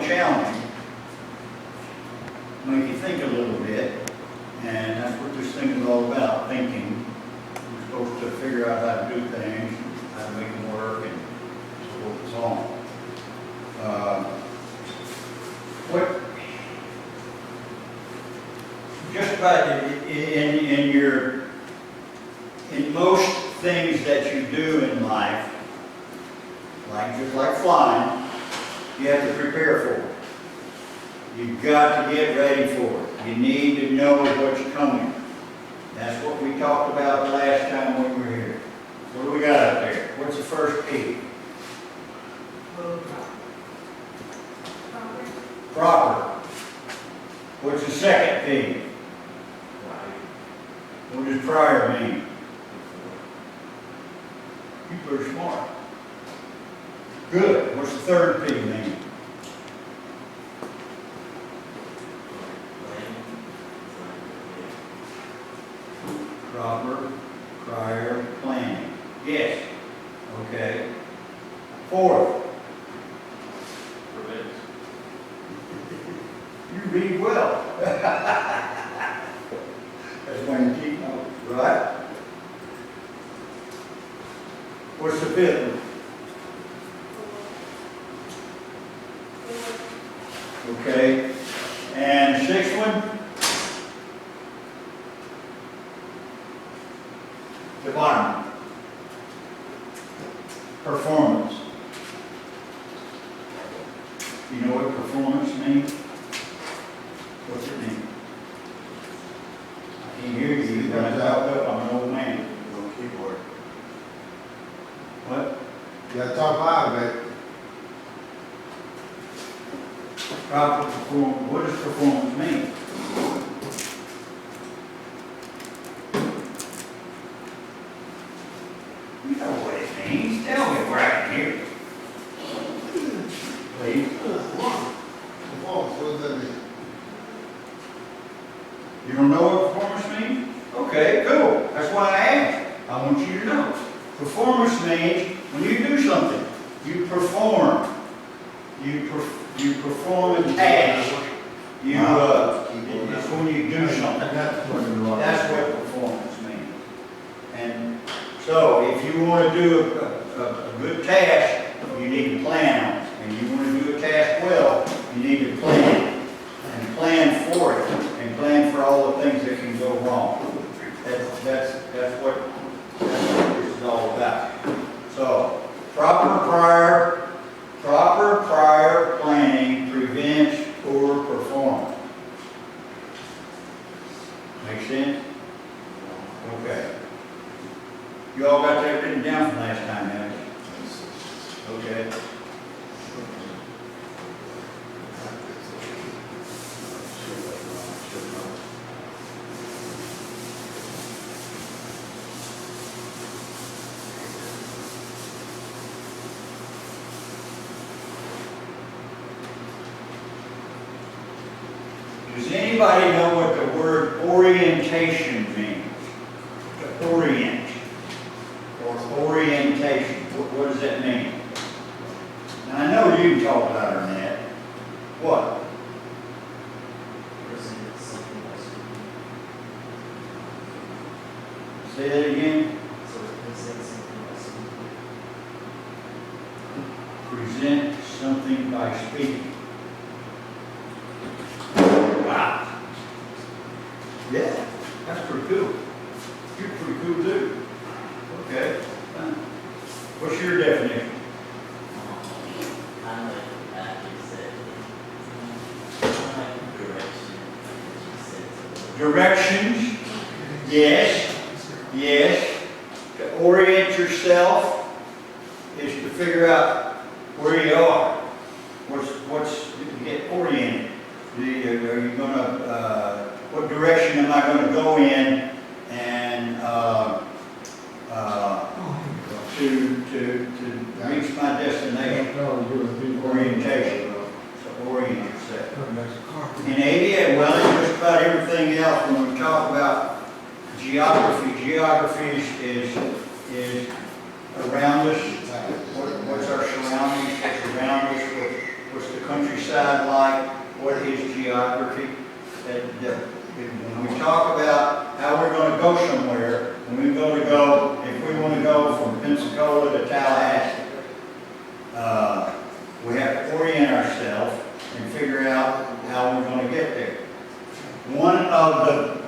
challenging, make you think a little bit, and that's what this thing is all about, thinking. We're supposed to figure out how to do things, how to make them work, and so forth and so on. What, just about in most things that you do in life, just like flying, you have to prepare for it. You've got to get ready for it. You need to know what's coming. That's what we talked about the last time we were here. What do we got up there? What's the first P? Proper. What's the second P? What does prior mean? People are smart. Good. What's the third P mean? Proper, prior, planning. Yes. Okay. Fourth. Prevents. You read well. That's when you keep notes, right? What's the fifth one? Okay. And the sixth one? The bottom. Performance. You know what performance means? What's it mean? I can't hear you. You're going to talk up. I'm an old man. On keyboard. What? You gotta talk loud, baby. Proper performance. What does performance mean? You know what it means. Tell me where I can hear it. Please. Performance, what does that mean? You don't know what performance means? Okay, cool. That's why I asked. I want you to know. Performance means when you do something, you perform. You perform a task. It's when you do something. That's what performance means. And so, if you want to do a good task, you need to plan on it. And you want to do a task well, you need to plan. And plan for it. And plan for all the things that can go wrong. That's what this is all about. So, proper prior planning prevents poor performance. Make sense? Okay. You all got that written down from last time, haven't you? Okay. Does anybody know what the word orientation means? To orient. Or orientation. What does that mean? Now I know you can talk louder than that. What? Say that again. Present something by speaking. Wow. Yeah, that's pretty cool. You're pretty cool too. Okay. What's your definition? Directions. Yes. Yes. To orient yourself is to figure out where you are. What's to get oriented? Are you going to, what direction am I going to go in and to reach my destination? Orientation. So orient yourself. In ABA, well, in just about everything else, when we talk about geography is around us. What's our surroundings? What's around us? What's the countryside? decide like what is geography. That when we talk about how we're going to go somewhere, when we if we want to go from Pensacola to Tallahassee, we have to orient ourselves and figure out how we're going to get there. One of the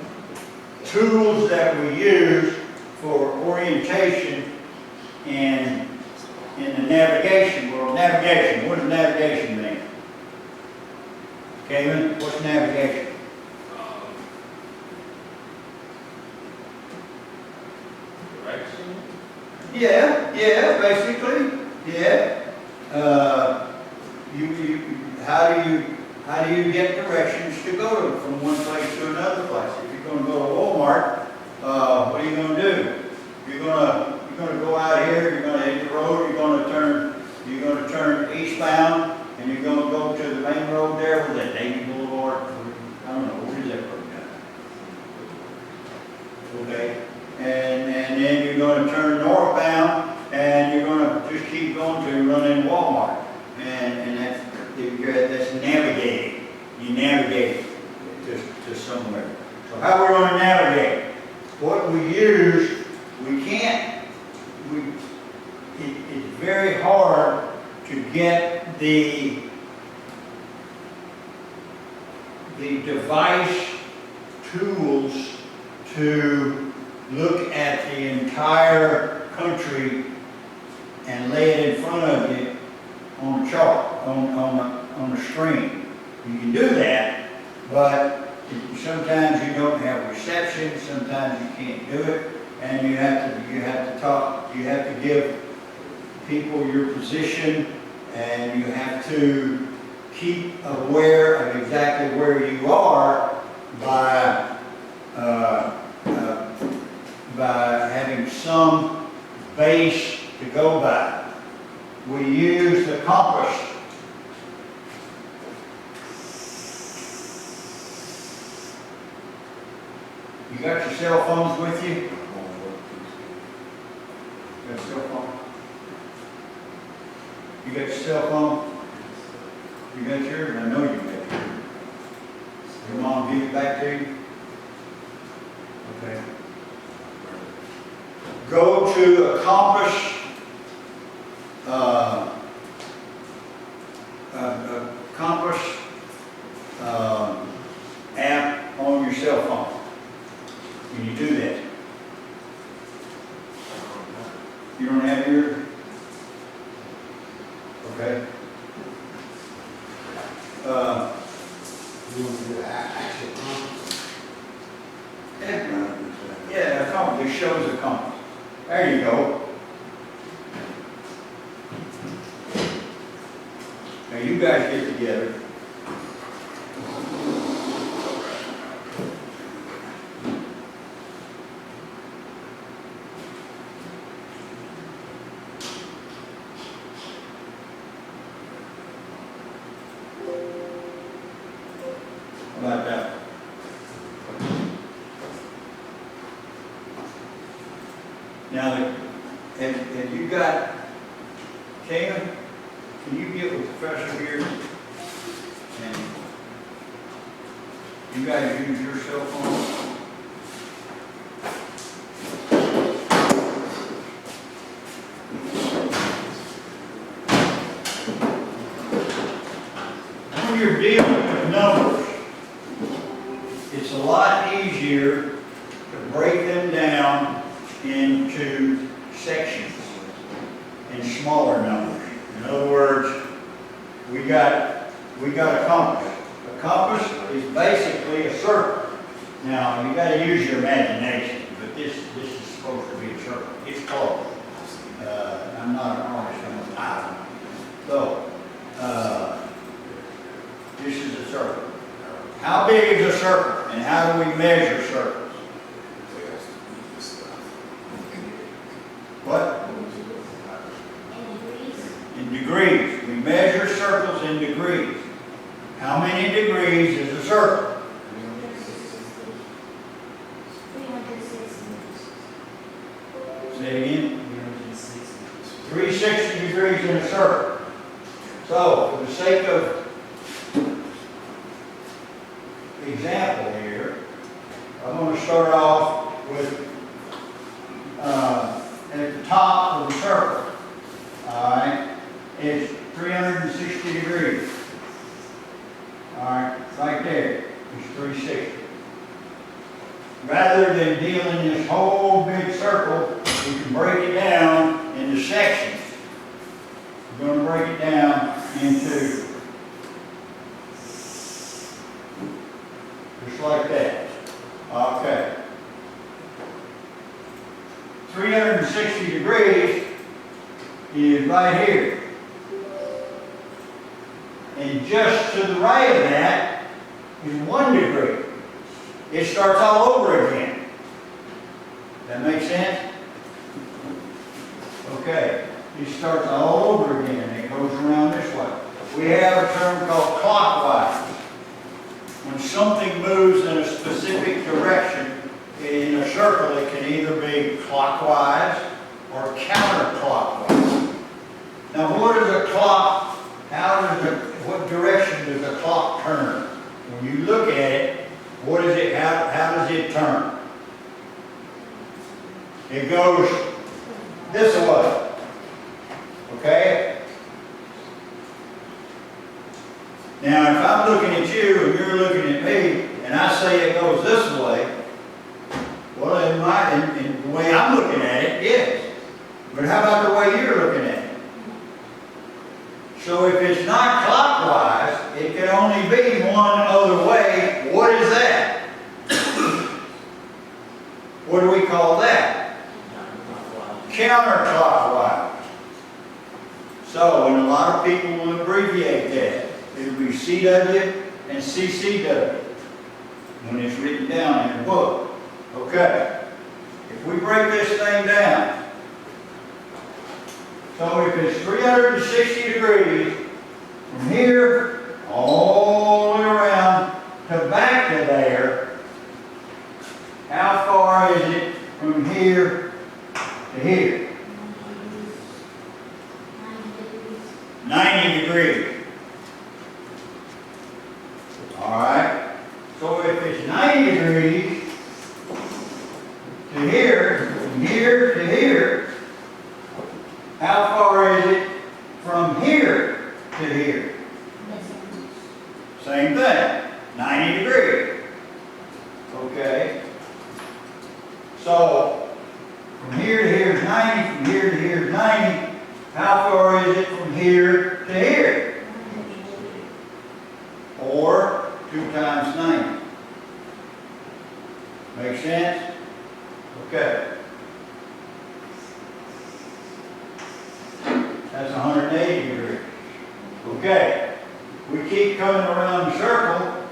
tools that we use for orientation in the navigation world, navigation, what does navigation mean? Kevin, what's navigation? Direction? Yeah, basically, yeah. How do you get directions to go from one place to another place? If you're going to go to Walmart, what are you going to do? You're going to go out here. You're going to hit the road. You're going to turn eastbound, and you're going to go to the main road there with that Navy Boulevard. I don't know, where is that road down? Okay, and then you're going to turn northbound, and you're going to just keep going till you run into Walmart, and that's navigating. You navigate to somewhere. So how we're going to navigate? What we use, it's very hard to get the device tools to look at the entire country and lay it in front of you on a chart, on a screen. You can do that, but sometimes you don't have reception, sometimes you can't do it, and you have to talk, you have to give people your position, and you have to keep aware of exactly where you are by having some base to go by. We use the compass. You got your cell phones with you? Got a cell phone? You got your cell phone? You got yours? I know you got yours. Your mom give it back to you? Okay. Go to a compass app on your cell phone. Can you do that? You don't have yours? Okay. You want to do the actual compass? Yeah, a compass. It shows a compass. There you go. Now you guys get together. How about that? Now, have you got, Kayla, can you get with the professor here? And you guys use your cell phone? When you're dealing with numbers, it's a lot easier to break them down into sections and smaller numbers. In other words, we got a compass. A compass is basically a circle. Now you got to use your imagination, but this is supposed to be a circle. It's closed. I'm not an artist. I'm a pilot. So this is a circle. How big is a circle, and how do we measure circles? What? In degrees. We measure circles in degrees. How many degrees is a circle? 360. Say it again. 360 degrees in a circle. So, for the sake of than dealing this whole big circle, we can break it down into sections. We're going to break it down into just like that. Okay. 360 degrees is right here. And just to the right of that is 1 degree. It starts all over again. That makes sense? Okay. It starts all over again and it goes around this way. We have a term called clockwise. When something moves in a specific direction in a circle, it can either be clockwise or counterclockwise. Now, what is a clock? What direction does a clock turn? When you look at it, what is it? How does it turn? It goes this way. Okay? Now, if I'm looking at you and you're looking at me, and I say it goes this way, well, in the way I'm looking at it, yes. But how about the way you're looking at it? So if it's not clockwise, it can only be one other way. What is that? What do we call that? Counterclockwise. So, and a lot of people will abbreviate that. It'll be CW and CCW when it's written down in the book. Okay. If we break this thing down, so if it's 360 degrees from here all the way around to back to there, how far is it from here to here? 90 degrees. Alright? So if it's 90 degrees to here, from here to here, how far is it from here to here? Same thing, 90 degrees. Okay? So, from here to here is 90, from here to here is 90. How far is it from here to here? Or 2 times 90. Make sense? Okay. That's 180 degrees. Okay. We keep coming around the circle.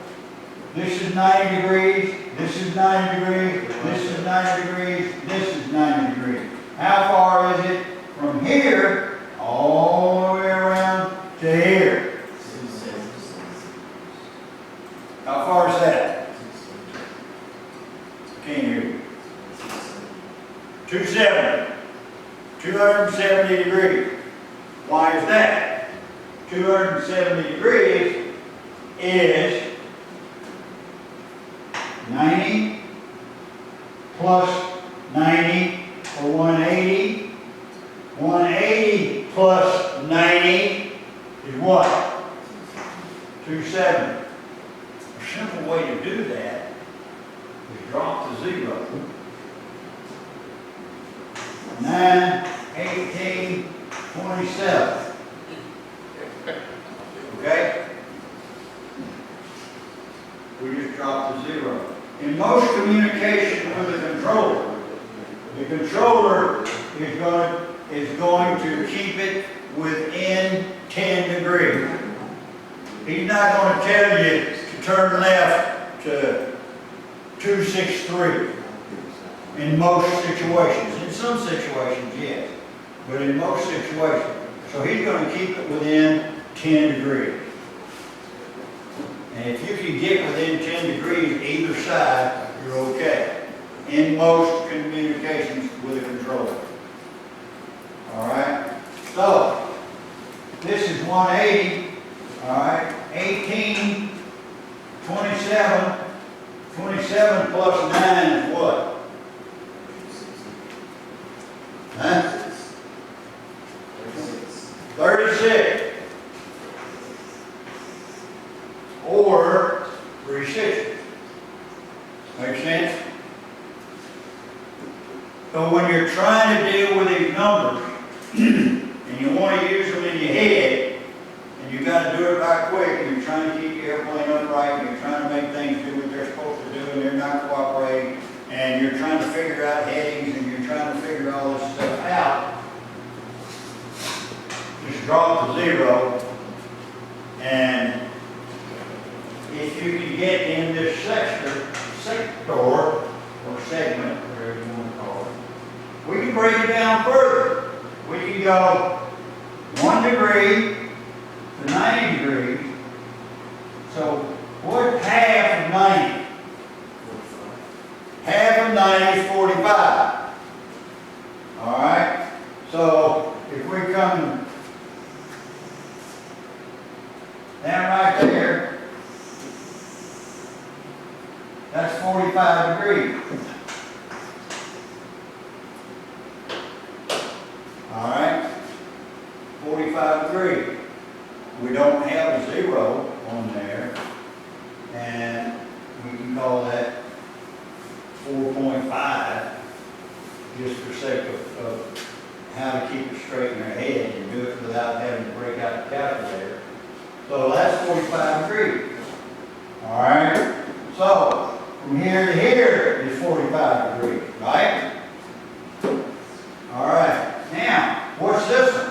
This is 90 degrees. This is 90 degrees. This is 90 degrees. This is 90 degrees. How far is it from here all the way around to here? How far is that? Can't hear you. 270. 270 degrees. Why is that? 270 degrees is 90 plus 90 or 180. 180 plus 90 is what? 270. A simple way to do that is drop the 0. 9, 18, 27. Okay? We just drop the 0. In most communication with the controller is going to keep it within 10 degrees. He's not going to tell you to turn left to 263 in most situations. In some situations, yes, but in most situations. So he's going to keep it within 10 degrees. And if you can get within 10 degrees either side, you're okay. In most communications with a controller. Alright? So, this is 180. Alright? 18, 27. 27 plus 9 is what? Huh? 36. Or 360. Make sense? So when you're trying to deal with these numbers, and you want to use them in your head, and you got to do it right quick, and you're trying to keep your airplane upright, and you're trying to make things do what they're supposed to do, and they're not cooperating, and you're trying to figure out headings, and you're trying to figure all this stuff out, just drop to 0, and if you can get in this sector, or segment, whatever you want to call it, we can break it down further. We can go 1 degree to 90 degrees. So what's half of 90? Half of 90 is 45. All right? So if we come down right there, that's 45 degrees. All right? 45 degrees. We don't have a 0 on there, and we can call that 4.5 just for sake of how to keep it straight in our head and do it without having to break out the calculator. So that's 45 degrees. All right? So from here to here is 45 degrees, right? All right. Now, what's this one?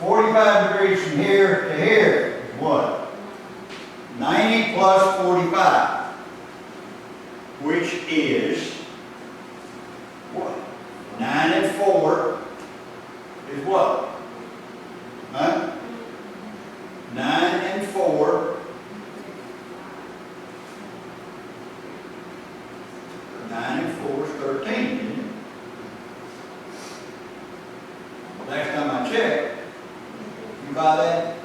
45 degrees from here to here is what? 90 plus 45, which is what? 9 and 4 is what? Huh? 9 and 4. 9 and 4 is 13, isn't it? Last time I checked, you buy that?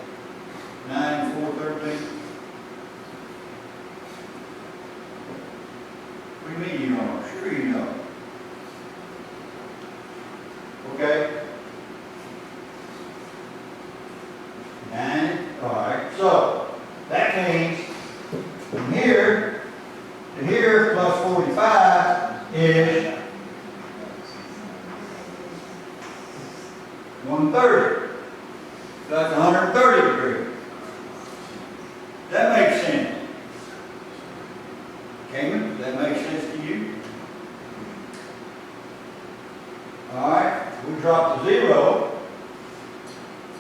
9 and 4, 13? What do you mean you don't know? Sure you know. Okay? 9, all right. So, that means from here to here plus 45 is 130. That's 130 degrees. That makes sense. Cayman, does that make sense to you? All right, we drop to 0.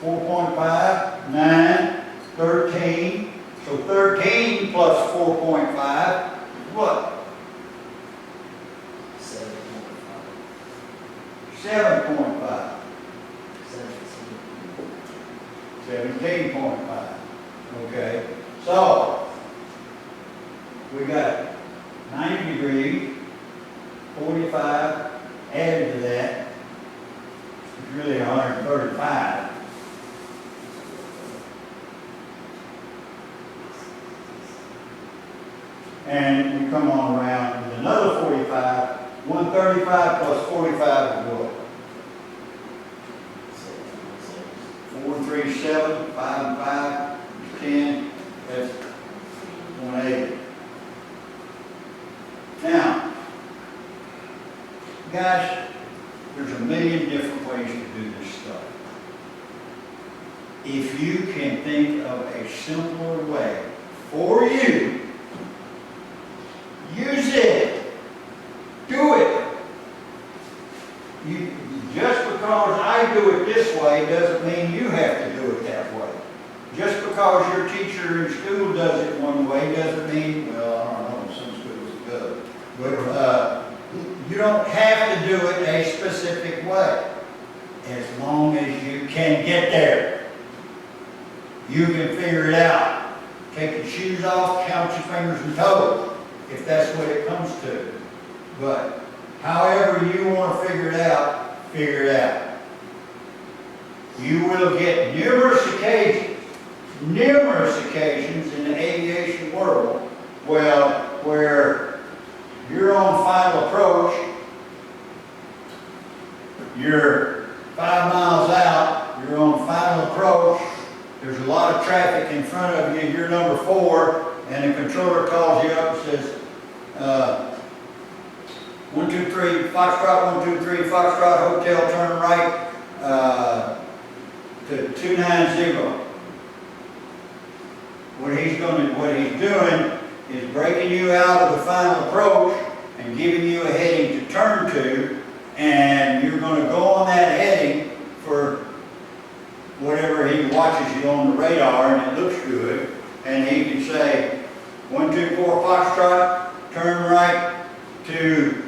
4.5, 9, 13. So 13 plus 4.5 is what? 7.5. 17.5. Okay. So we got 90 degrees, 45 added to that. It's really 135. And we come on around with another 45. 135 plus 45 is what? 4 and 3 is 7, 5 and 5 is 10. That's 180. Now, guys, there's a million different ways to do this stuff. If you can think of a simpler way for you, use it. Do it. Just because I do it this way doesn't mean you have to do it that way. Just because your teacher in school does it one way doesn't mean, well, I don't know, some schools it does. But you don't have to do it a specific way. As long as you can get there. You can figure it out. Take your shoes off, count your fingers and toes, if that's what it comes to. But however you want to figure it out, figure it out. You will get numerous occasions in the aviation world, where you're on final approach, you're 5 miles out, you're on final approach, there's a lot of traffic in front of you, you're number 4, and the controller calls you up and says, 123 Foxtrot, 123 Foxtrot Hotel, turn right to 290. What he's doing is breaking you out of the final approach and giving you a heading to turn to, and you're going to go on that heading for whatever he watches you on the radar, and it looks good, and he can say 124 Foxtrot, turn right to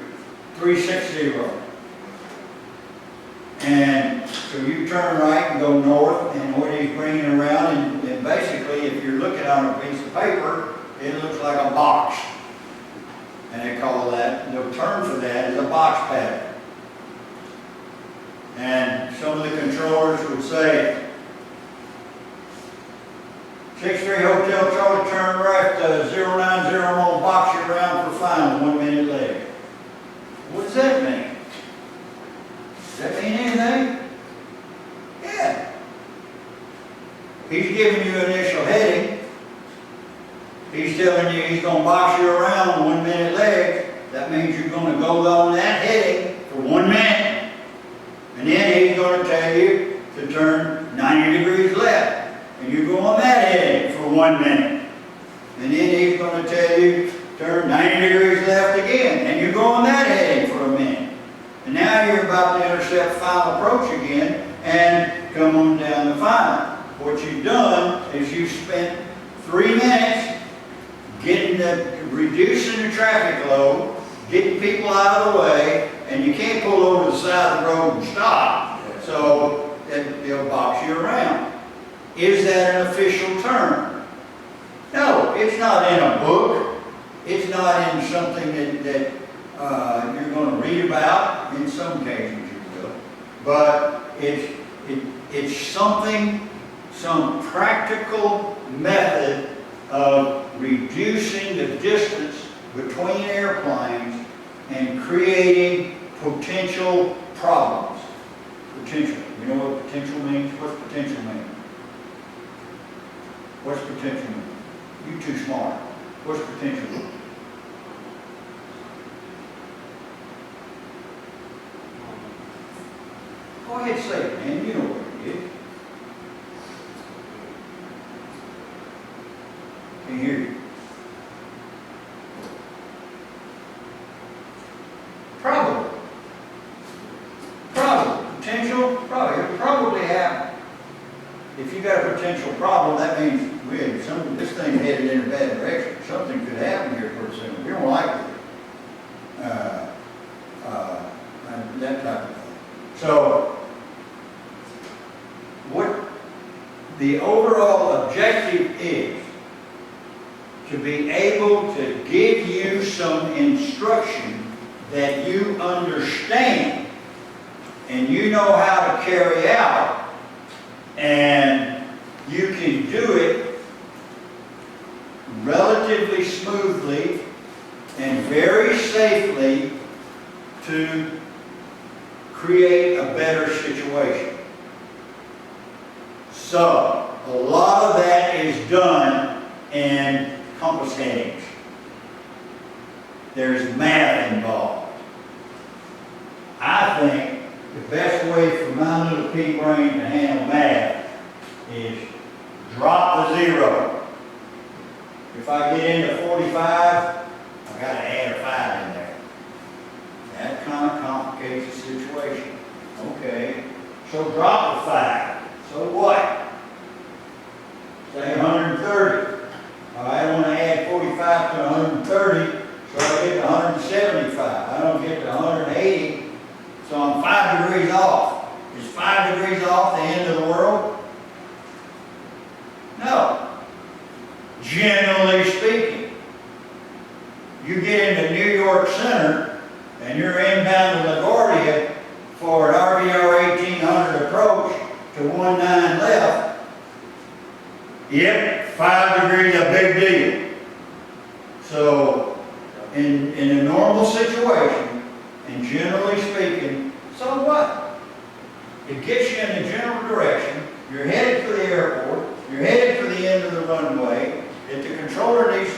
360. And so you turn right and go north, and what he's bringing around, and basically if you're looking on a piece of paper, it looks like a box. And they call that, the term for that is a box pattern. And some of the controllers would say, 63 Hotel Charlie, turn right to 090, I'm gonna box you around for final, 1 minute later. What does that mean? Does that mean anything? Yeah. He's giving you an initial heading. He's telling you he's going to box you around 1 minute legs. That means you're going to go on that heading for 1 minute. And then he's going to tell you to turn 90 degrees left. And you go on that heading for 1 minute. And then he's going to tell you turn 90 degrees left again. And you go on that heading for a minute. And now you're about to intercept final approach again and come on down the final. What you've done is you've spent 3 minutes reducing the traffic load, getting people out of the way, and you can't pull over the side of the road and stop. So they'll box you around. Is that an official term? No, it's not in a book. It's not in something that you're going to read about. In some cases you will. But it's something, some practical method of reducing the distance between airplanes and creating potential problems. Potential. You know what potential means? What's potential mean? What's potential mean? You too smart. What's potential mean? Go ahead, say it, man. You know what it is. Can't hear you. Probably. Potential? Probably. It'll probably happen. If you got a potential problem, that means this thing headed in a bad direction. Something could happen here pretty soon. We don't like it. That type of thing. So, what the overall objective is to be able to give you some instruction that you understand and you know how to carry out, and you can do it relatively smoothly and very safely to create a better situation. So, a lot of that is done in compass headings. There's math involved. I think the best way for my little pea brain to handle math is drop the 0. If I get into 45, I've got to add a 5 in there. That kind of complicates the situation. Okay, so drop the 5. So what? Say 130. All right, I want to add 45 to 130, so I get to 175. I don't get to 180, so I'm 5 degrees off. Is 5 degrees off the end of the world? No. Generally speaking, you get into New York Center and you're inbound to LaGuardia for an RVR 1800 approach to 19 left. Yep, 5 degrees a big deal. So, in a normal situation, and generally speaking, so what? It gets you in the general direction. You're headed for the airport. You're headed for the end of the runway. If the controller needs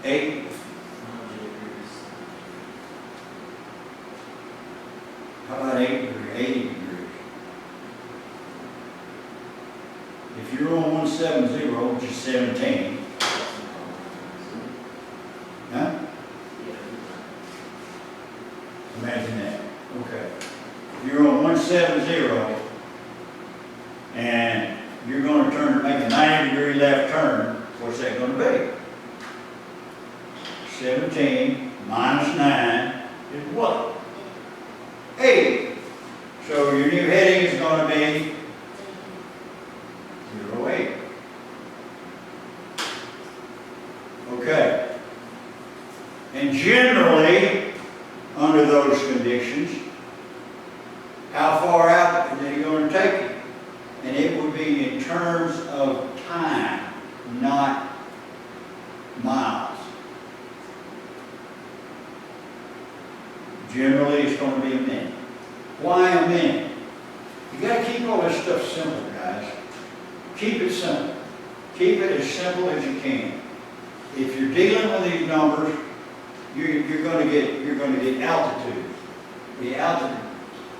8, how about 8 degrees, 80 degrees? If you're on 170, which is 17, huh? Imagine that. Okay. If you're on 170 and you're going to make a 90-degree left turn, what's that going to be? 17 minus 9 is what? 8. So your new heading is going to be 0.8. Okay. And generally, under those conditions, how far out are you going to take it? And it would be in terms of time, not miles. Generally, it's going to be a minute. Why a minute? You got to keep all this stuff simple, guys. Keep it simple. Keep it as simple as you can. If you're dealing with these numbers, you're going to get altitude. The altitude.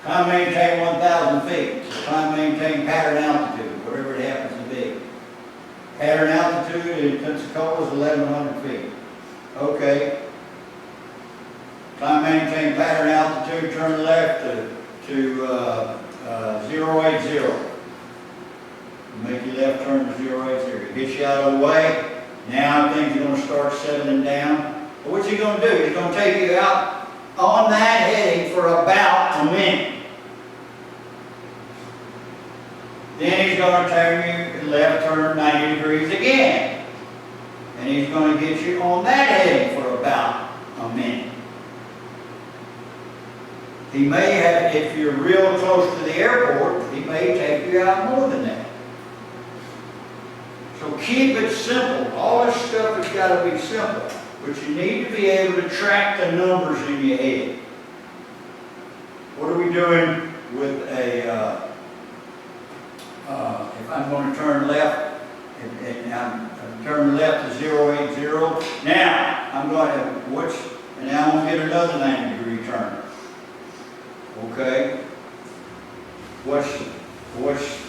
Climb, maintain 1,000 feet. Climb, maintain pattern altitude, whatever it happens to be. Pattern altitude in Pensacola is 1,100 feet. Okay. Climb, maintain pattern altitude, turn left to 080. Make your left turn to 080. Get you out of the way. Now things are going to start settling down. But what's he going to do? He's going to take you out on that heading for about a minute. Then he's going to turn you left turn 90 degrees again. And he's going to get you on that heading for about a minute. He may have, if you're real close to the airport, he may take you out more than that. So keep it simple. All this stuff has got to be simple. But you need to be able to track the numbers in your head. What are we doing with a, if I'm going to turn left, and I'm turning left to 080, now I'm going to, and now I'm going to get another 90-degree turn. Okay? What's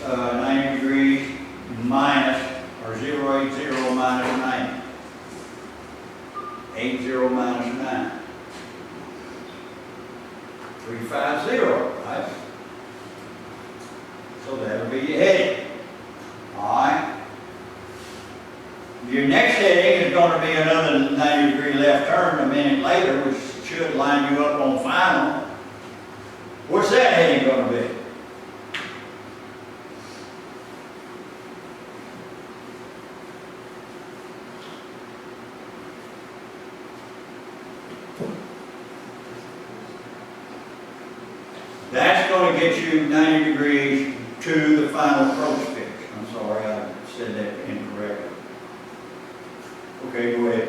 90 degrees minus, or 080 minus 90? 80 minus 9. 350, right? So that'll be your heading. Alright? Your next heading is going to be another 90-degree left turn a minute later, which should line you up on final. What's that heading going to be? That's going to get you 90 degrees to the final approach pitch. I'm sorry, I said that incorrectly. Okay, go ahead.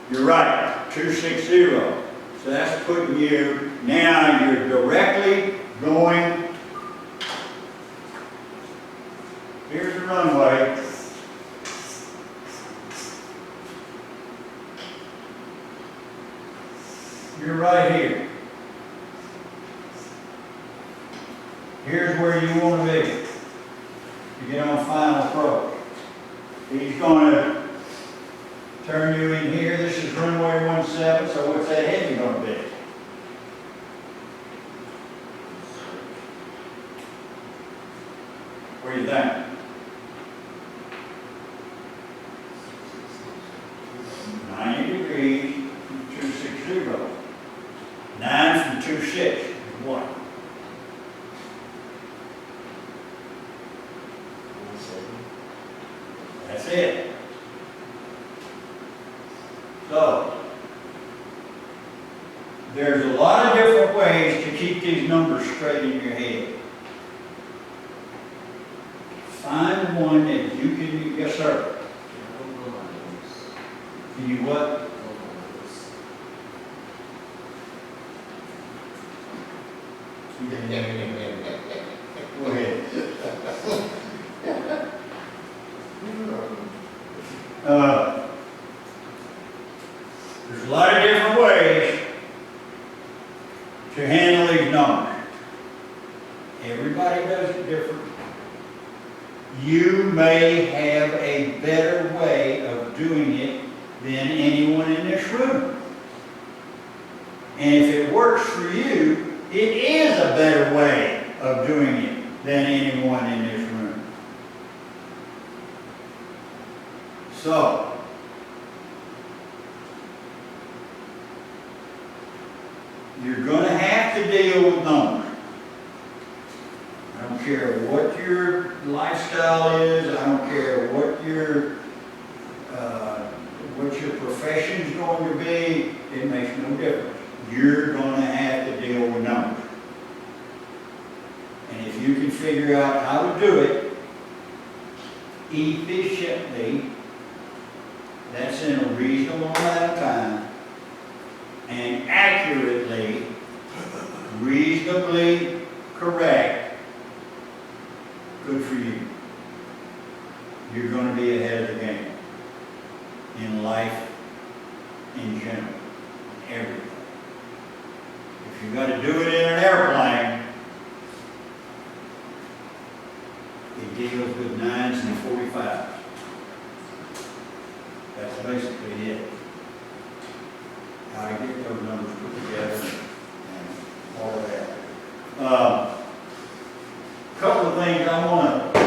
You're right, 260. So that's putting you, now you're directly going, here's the runway. You're right here. Here's where you want to be to get on final approach. He's going to turn you in here. This is runway 17, so what's that heading going to be? What do you think? 90 degrees from 260. 9 from 26 is 1. That's it. So, there's a lot of different ways to keep these numbers straight in your head. Find one that you can, yes sir. Can you what? Go ahead. There's a lot of different ways to handle these numbers. Everybody does it different. You may have a better way of doing it than anyone in this room. And if it works for you, it is a better way of doing it than anyone in this room. So, you're going to have to deal with numbers. I don't care what your lifestyle is. I don't care what your profession's going to be. It makes no difference. You're going to have to deal with numbers. And if you can figure out how to do it efficiently, that's in a reasonable amount of time, and accurately, reasonably correct, good for you. You're going to be ahead of the game in life, in general, everything. If you've got to do it in an airplane, it deals with 9s and 45s. That's basically it. How to get those numbers put together and all of that. Couple of things I want to,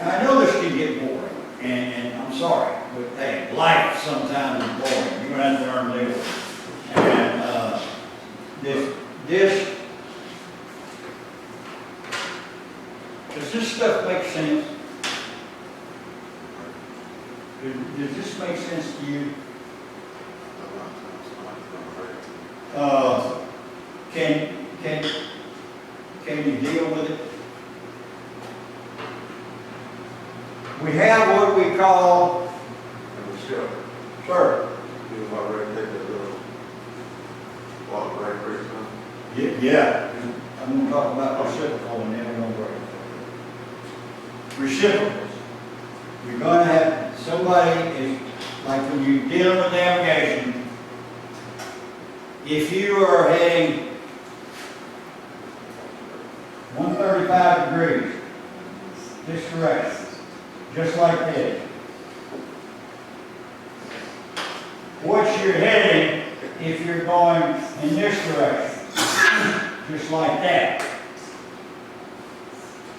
I know this can get boring, and I'm sorry, but hey, life sometimes is boring. You're going to have to learn to live with it. And does this stuff make sense? Does this make sense to you? Can you deal with it? We have what we call, Sure. sir, You about ready to take that little walk right break now? yeah, I'm going to talk about reciprocal and then we're going to break. Reciprocals. You're going to have somebody, like when you're dealing with navigation, if you are heading 135 degrees this direction, just like this, what you're heading if you're going in this direction, just like that.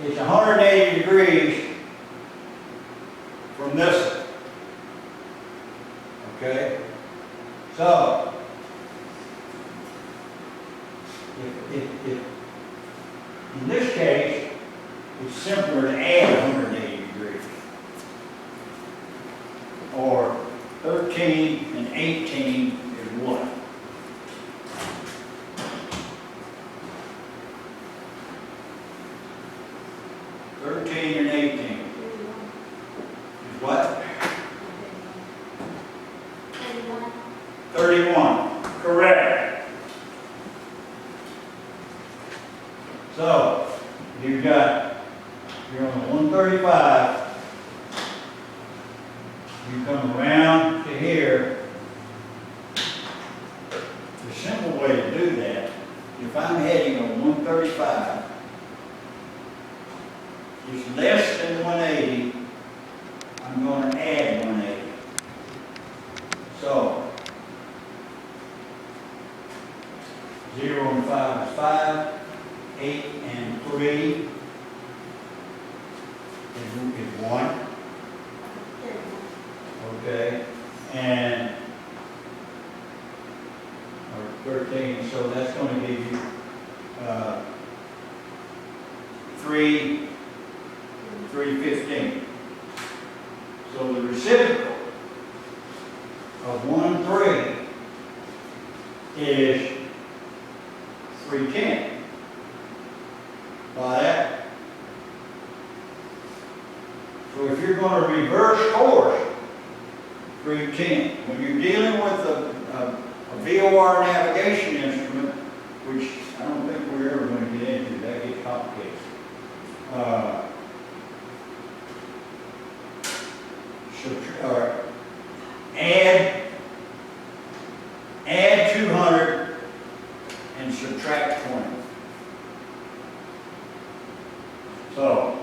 It's 180 degrees from this one. Okay? So, if in this case, it's simpler to add 180 degrees. Or 13 and 18 is what? And 18 is what? 31. Correct. So, you're on the 135. You come around to here. The simple way to do that, if I'm heading on 135, it's less than 180, I'm going to add 180. So, 0 and 5 is 5, 8 and 3 is 1. Okay, and or 13, so that's going to give you 315. So the reciprocal of 1 3 is 310. By that. So if you're going to reverse course, 310. When you're dealing with a VOR navigation instrument, which I don't think we're ever going to get into, that gets complicated. or add 200 and subtract 20. So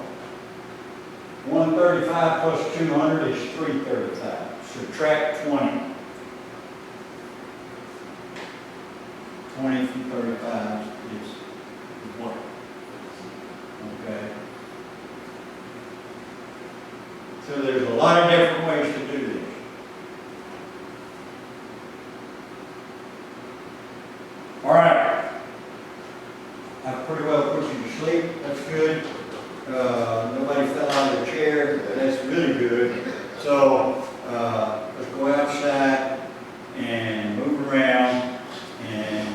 135 plus 200 is 335. Subtract 20. 20 from 35 is what? Okay. So there's a lot of different ways to do this. All right. I pretty well put you to sleep. That's good. Nobody fell out of the chair. That's really good. So let's go outside and move around. And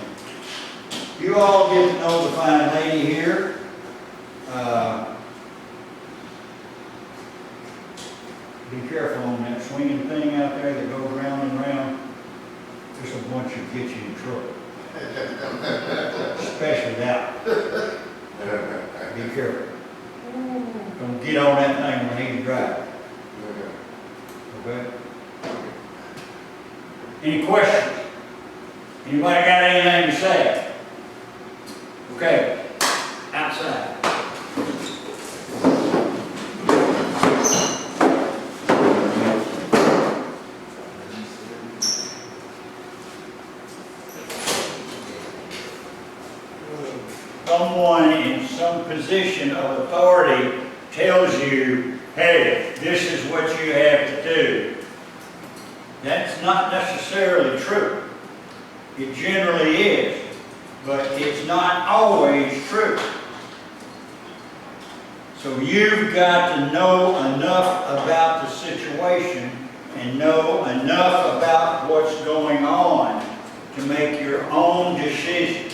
you all get to know the fine lady here. Be careful on that swinging thing out there that goes round and round. There's a bunch that get you in trouble. Especially that. Be careful. Don't get on that thing when he's driving. Okay? Any questions? Anybody got anything to say? Okay. Outside. Someone in some position of authority tells you, hey, this is what you have to do. That's not necessarily true. It generally is, but it's not always true. So you've got to know enough about the situation and know enough about what's going on to make your own decision.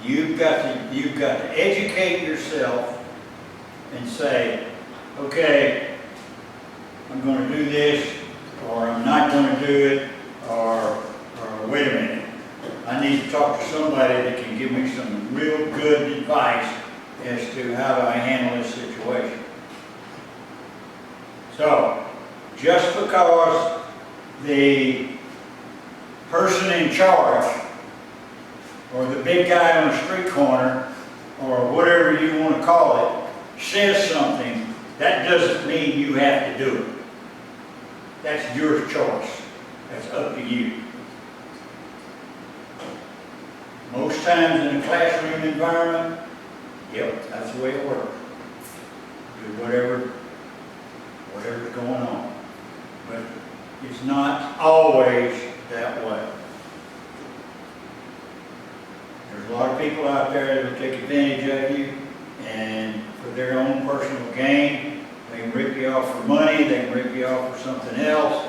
You've got to educate yourself and say, okay, I'm going to do this, or I'm not going to do it, or wait a minute, I need to talk to somebody that can give me some real good advice as to how do I handle this situation. So, just because the person in charge or the big guy on the street corner, or whatever you want to call it, says something, that doesn't mean you have to do it. That's your choice. That's up to you. Most times in a classroom environment, yep, that's the way it works. Do whatever's going on. But it's not always that way. There's a lot of people out there that will take advantage of you, and for their own personal gain, they can rip you off for money, they can rip you off for something else.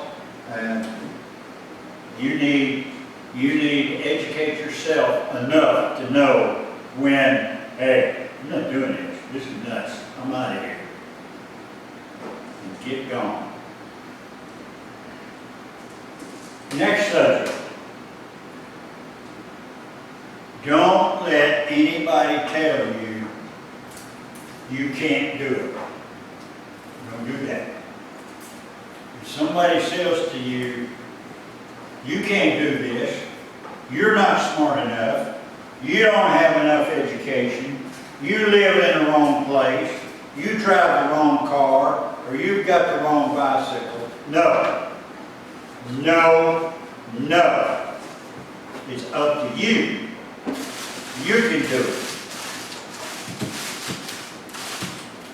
You need to educate yourself enough to know when, hey, I'm not doing this. This is nuts. I'm out of here. And get gone. Next subject. Don't let anybody tell you you can't do it. Don't do that. If somebody says to you, you can't do this, you're not smart enough, you don't have enough education, you live in the wrong place, you drive the wrong car, or you've got the wrong bicycle. No. No. No. It's up to you. You can do it.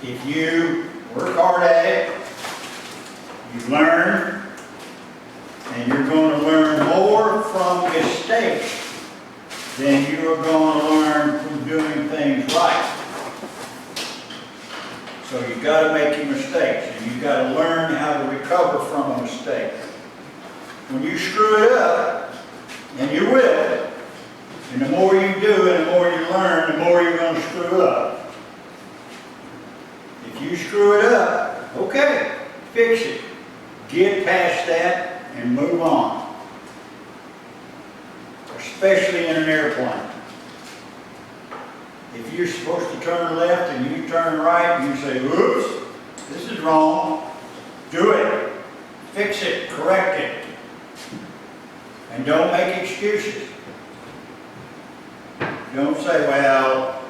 If you work hard at it, you learn, and you're going to learn more from mistakes than you are going to learn from doing things right. So you've got to make your mistakes, and you've got to learn how to recover from a mistake. When you screw it up, and you will, and the more you do and the more you learn, the more you're going to screw up. If you screw it up, okay, fix it. Get past that and move on. Especially in an airplane. If you're supposed to turn left and you turn right and you say, oops, this is wrong, do it, fix it, correct it, and don't make excuses. Don't say, well,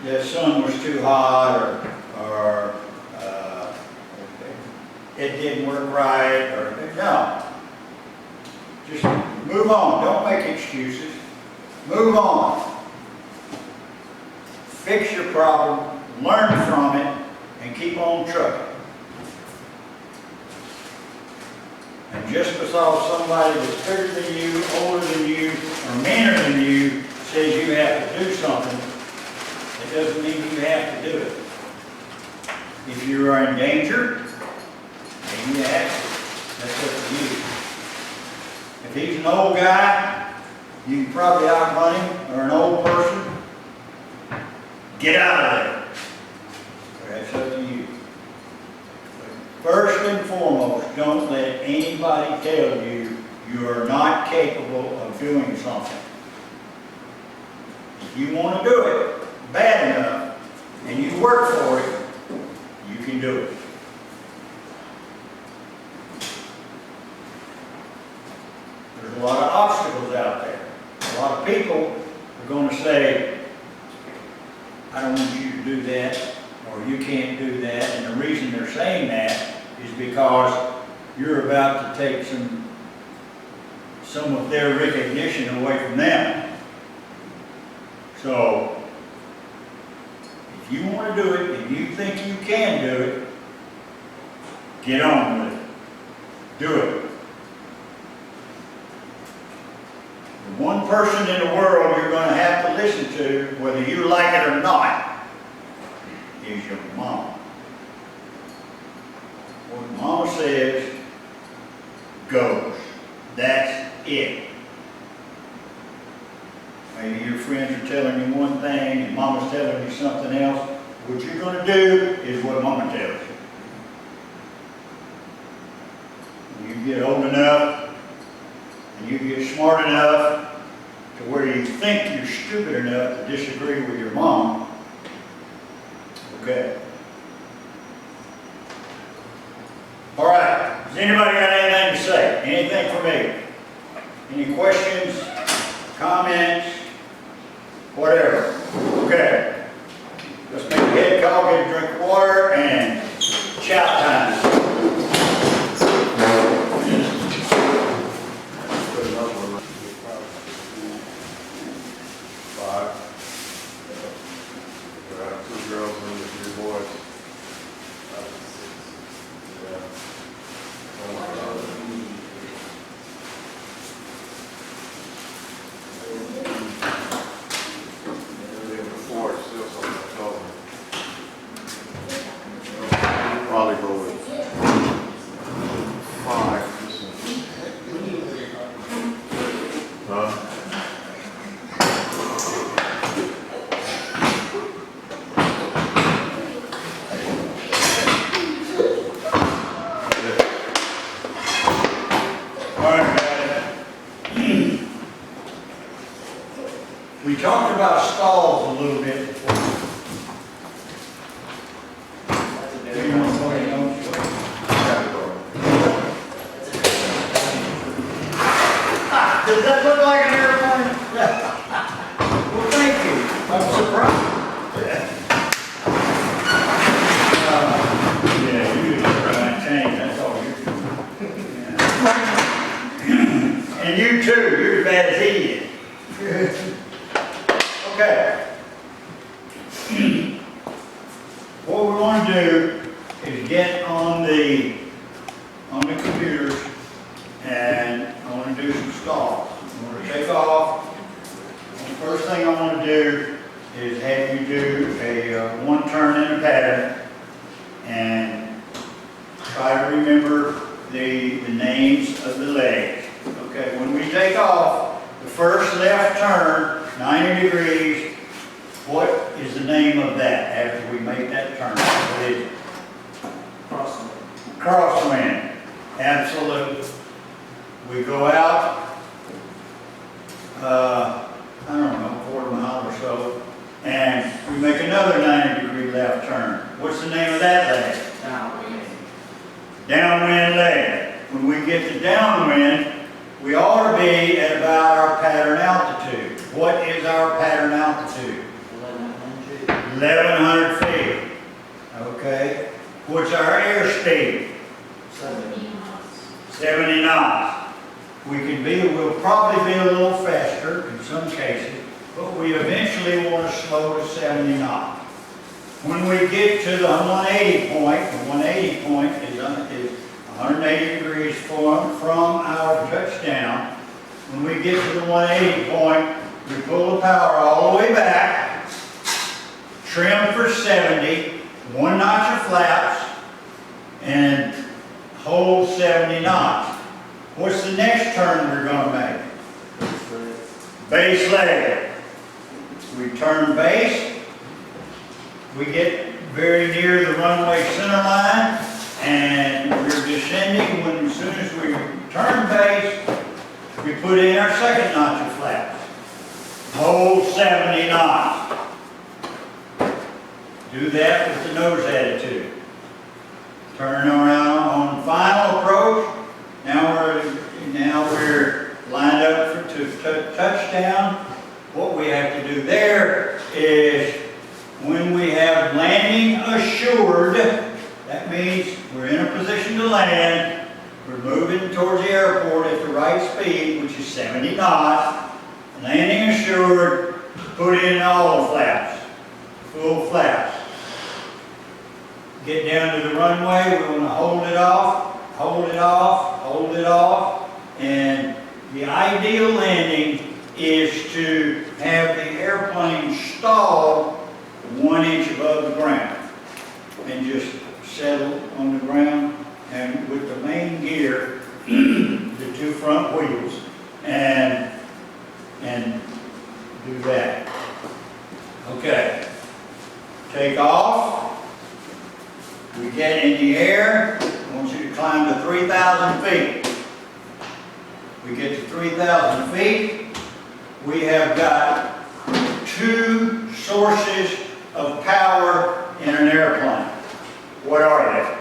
the sun was too hot, or it didn't work right, or no. Just move on. Don't make excuses. Move on. Fix your problem, learn from it, and keep on trucking. And just because somebody that's bigger than you, older than you, or meaner than you says you have to do something, it doesn't mean you have to do it. If you are in danger, then you have to. That's up to you. If he's an old guy, you can probably outrun him, or an old person, get out of there. That's up to you. First and foremost, don't let anybody tell you you are not capable of doing something. If you want to do it bad enough, and you work for it, you can do it. There's a lot of obstacles out there. A lot of people are going to say, I don't want you to do that, or you can't do that. And the reason they're saying that is because you're about to take some of their recognition away from them. So, if you want to do it and you think you can do it, get on with it. Do it. The one person in the world you're going to have to listen to, whether you like it or not, is your mom. What mama says goes. That's it. Maybe your friends are telling you one thing and mama's telling you something else. What you're going to do is what mama tells you. When you get old enough and you get smart enough to where you think you're stupid enough to disagree with your mom, okay. All right. Has anybody got anything to say? Anything for me? Any questions, comments, whatever? Okay. Let's make a head call, get a drink of water, and shout time. Five. There are 2 girls and 3 boys. Yeah. Before it's still something I told them. Probably go with 5. Huh? We talked about stalls a little bit before. Do you want to go ahead and does that look like an airplane? Well, thank you. I'm surprised. Yeah, you just try and change, that's all you're doing. And you too, you're as bad as he is. Okay. What we want to do is get on the computers, and I want to do some stalls. I want to take off. The first thing I want to do is have you do a one turn in a pattern and try to remember the names of the legs. Okay, when we take off, the first left turn, 90 degrees, what is the name of that after we make that turn? What is it? Crosswind. Crosswind. Absolutely. We go out, I don't know, a quarter mile or so, and we make another 90-degree left turn. What's the name of that leg? Downwind. Downwind leg. When we get to downwind, we ought to be at about our pattern altitude. What is our pattern altitude? 1,100 feet. Okay. What's our airspeed? 70 knots. We'll probably be a little faster in some cases, but we eventually want to slow to 70 knots. When we get to the 180 point, the 180 point is 180 degrees from our touchdown. When we get to the 180 point, we pull the power all the way back, trim for 70, one notch of flaps, and hold 70 knots. What's the next turn we're going to make? Base leg. We turn base. We get very near the runway center line, and we're descending. As soon as we turn base, we put in our second notch of flaps. Hold 70 knots. Do that with the nose attitude. Turn around on final approach. Now we're lined up to touchdown. What we have to do there is, when we have landing assured, that means we're in a position to land, we're moving towards the airport at the right speed, which is 70 knots, landing assured, put in all the flaps, full flaps. Get down to the runway, we want to hold it off, hold it off, hold it off, and the ideal landing is to have the airplane stall 1 inch above the ground and just settle on the ground, and with the main gear, the two front wheels, and do that. Okay. Take off. We get in the air. I want you to climb to 3,000 feet. We get to 3,000 feet. We have got two sources of power in an airplane. What are they?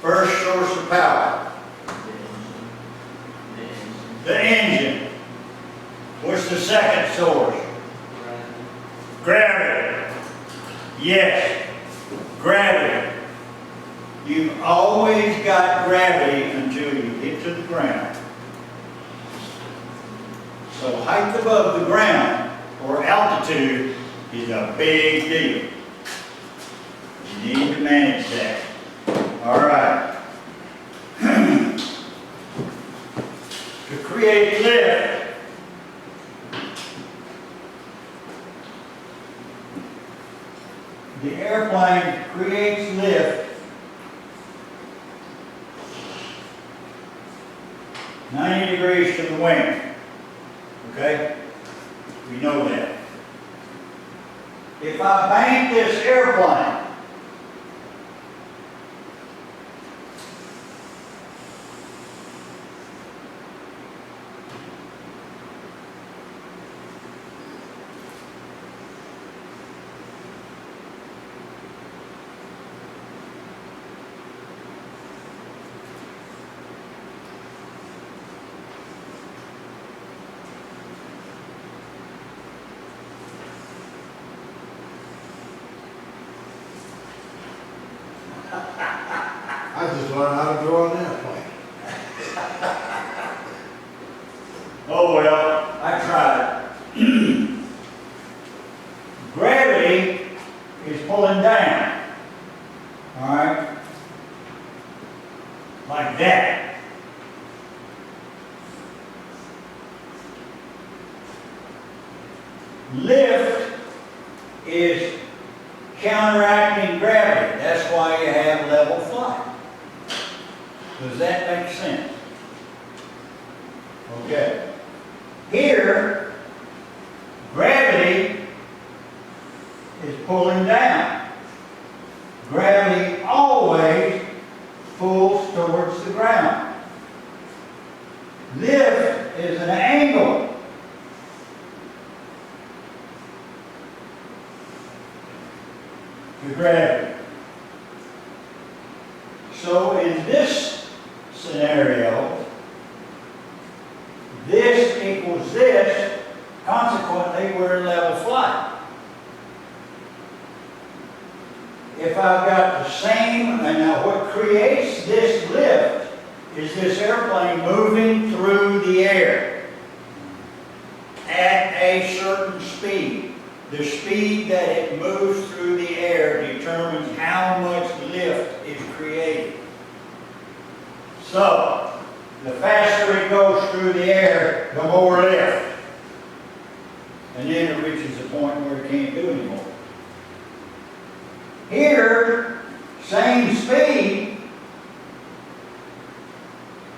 First source of power. The engine. What's the second source? Gravity. Yes. Gravity. You've always got gravity until you get to the ground. So height above the ground, or altitude, is a big deal. You need to manage that. All right. To create lift, the airplane creates lift 90 degrees to the wing. Okay? We know that. If I bank this airplane, I just learned how to draw an airplane. oh well, I tried. Gravity is pulling down. All right? Like that. Lift is counteracting gravity. That's why you have level flight. Does that make sense? Okay. Here, gravity is pulling down. Gravity always pulls towards the ground. Lift is an angle. To gravity. So in this scenario, this equals this, consequently we're in level flight. If I've got the same, and now what creates this lift is this airplane moving through the air at a certain speed. The speed that it moves through the air determines how much lift is created. So, the faster it goes through the air, the more lift. And then it reaches a point where it can't do anymore. Here, same speed,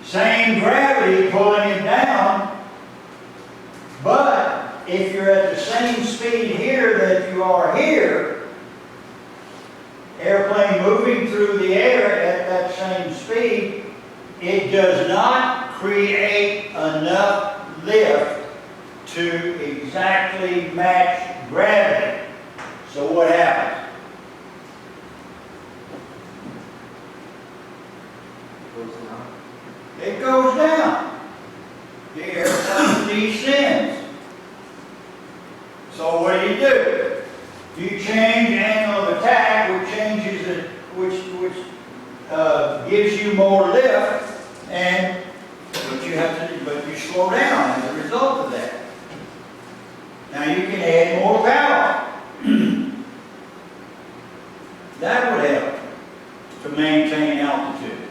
same gravity pulling it down, but if you're at the same speed here that you are here, airplane moving through the air at that same speed, it does not create enough lift to exactly match gravity. So what happens? It goes down. The airplane descends. So what do? You change angle of attack, which changes it, which gives you more lift, and but you slow down as a result of that. Now you can add more power. That would help to maintain altitude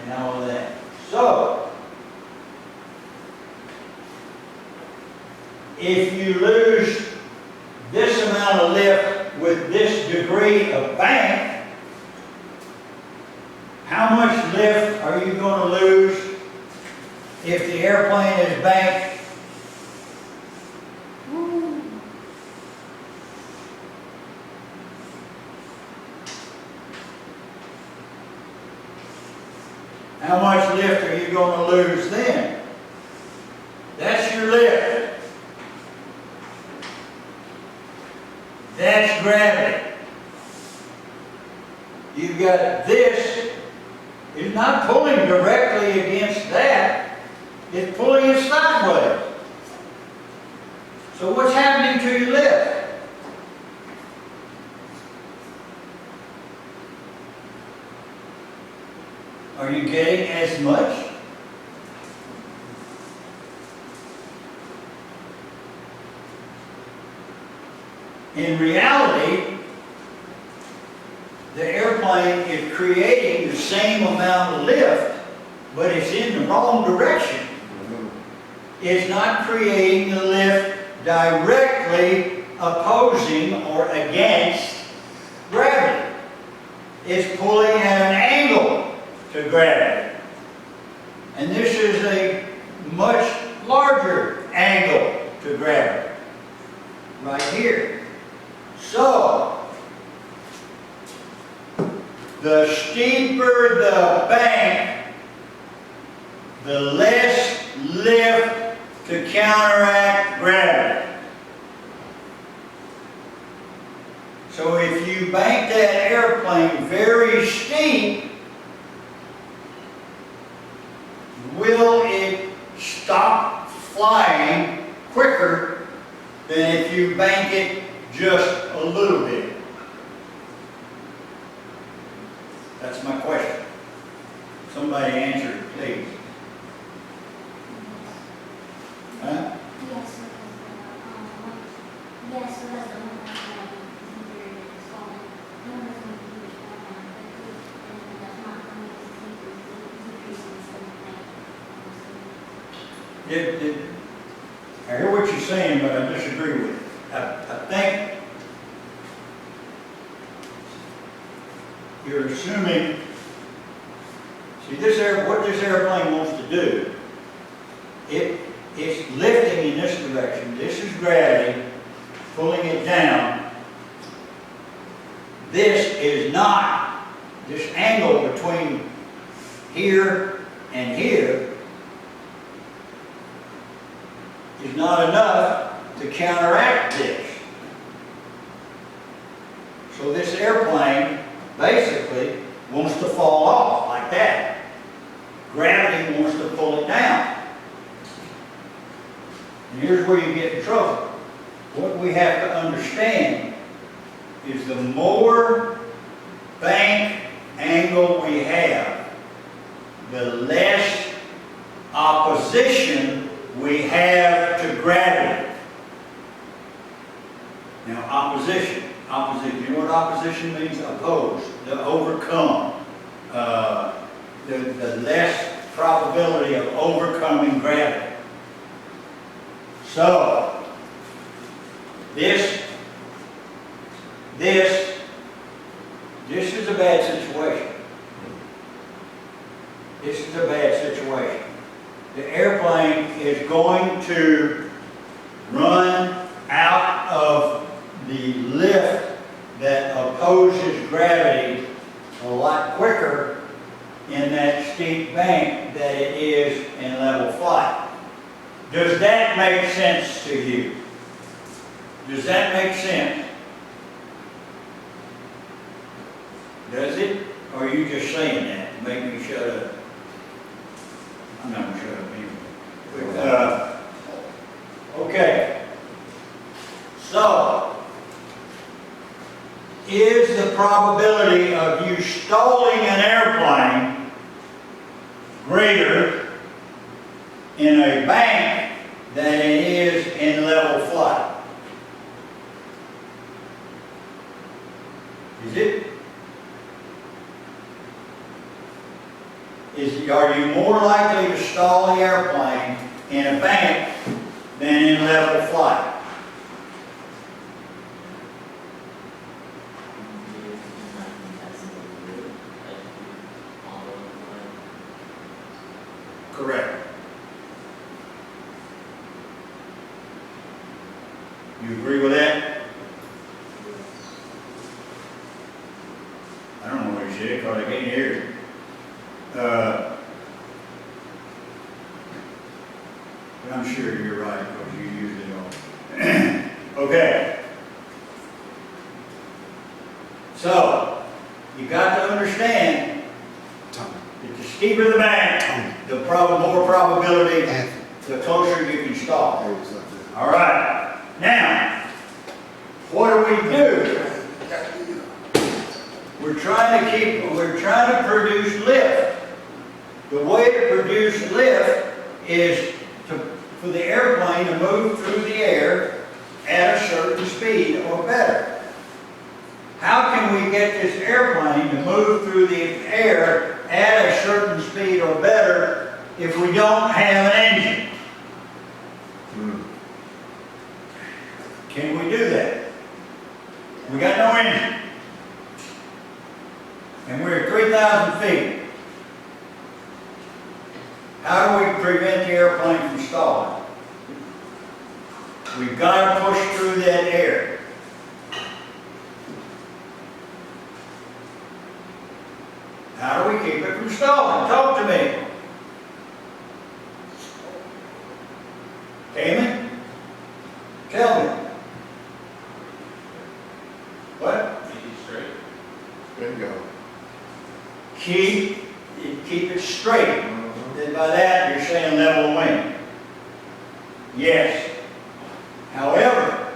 and all of that. So, if you lose this amount of lift with this degree of bank, how much lift are you going to lose if the airplane is banked? How much lift are you going to lose then? That's your lift. That's gravity. You've got this. It's not pulling directly against that. It's pulling it sideways. So what's happening to your lift? Are you getting as much? In reality, the airplane is creating the same amount of lift, but it's in the wrong direction. It's not creating the lift directly opposing or against gravity. It's pulling at an angle to gravity. And this is a much larger angle to gravity, right here. So, the steeper the bank, the less lift to counteract gravity. So if you bank that airplane very steep, will it stop flying quicker than if you bank it just a little bit? That's my question. Somebody answer it, please. Huh? Yes, yes, so that's the one that's falling. No one's going to do it right now, and that's not going to decrease in I hear what you're saying, but I disagree with it. I think you're assuming, see what this airplane wants to do, it's lifting in this direction. This is gravity pulling it down. This is not, this angle between here and here is not enough to counteract this. So this airplane basically wants to fall off. like that. Gravity wants to pull it down. And here's where you get in trouble. What we have to understand is the more bank angle we have, the less opposition we have to gravity. Now, opposition, you know what opposition means? Oppose, to overcome. The less probability of overcoming gravity. So, this is a bad situation. This is a bad situation. The airplane is going to run out of the lift that opposes gravity a lot quicker in that steep bank than it is in level flight. Does that make sense to you? Does that make sense? Does it? Or are you just saying that to make me shut up? I'm not going to shut up anyway. Okay. So, is the probability of you stalling an airplane greater in a bank than it is in level flight? Is it? Are you more likely to stall the airplane in a bank than in level flight? Correct. You agree with that? I don't know what you said because I can't hear you. But I'm sure you're right because you use it all. Okay. So, you got to understand that the steeper the bank, the more probability, the closer you can stall. All right. Now, what do we do? We're trying to produce lift. The way to produce lift is for the airplane to move through the air at a certain speed or better. How can we get this airplane to move through the air at a certain speed or better if we don't have an engine? Can we do that? We got no engine. And we're at 3,000 feet. How do we prevent the airplane from stalling? We've got to push through that air. How do we keep it from stalling? Talk to me. Damon? Tell me. What? Keep it straight. Bingo. Keep it straight. And by that, you're saying level wing. Yes. However,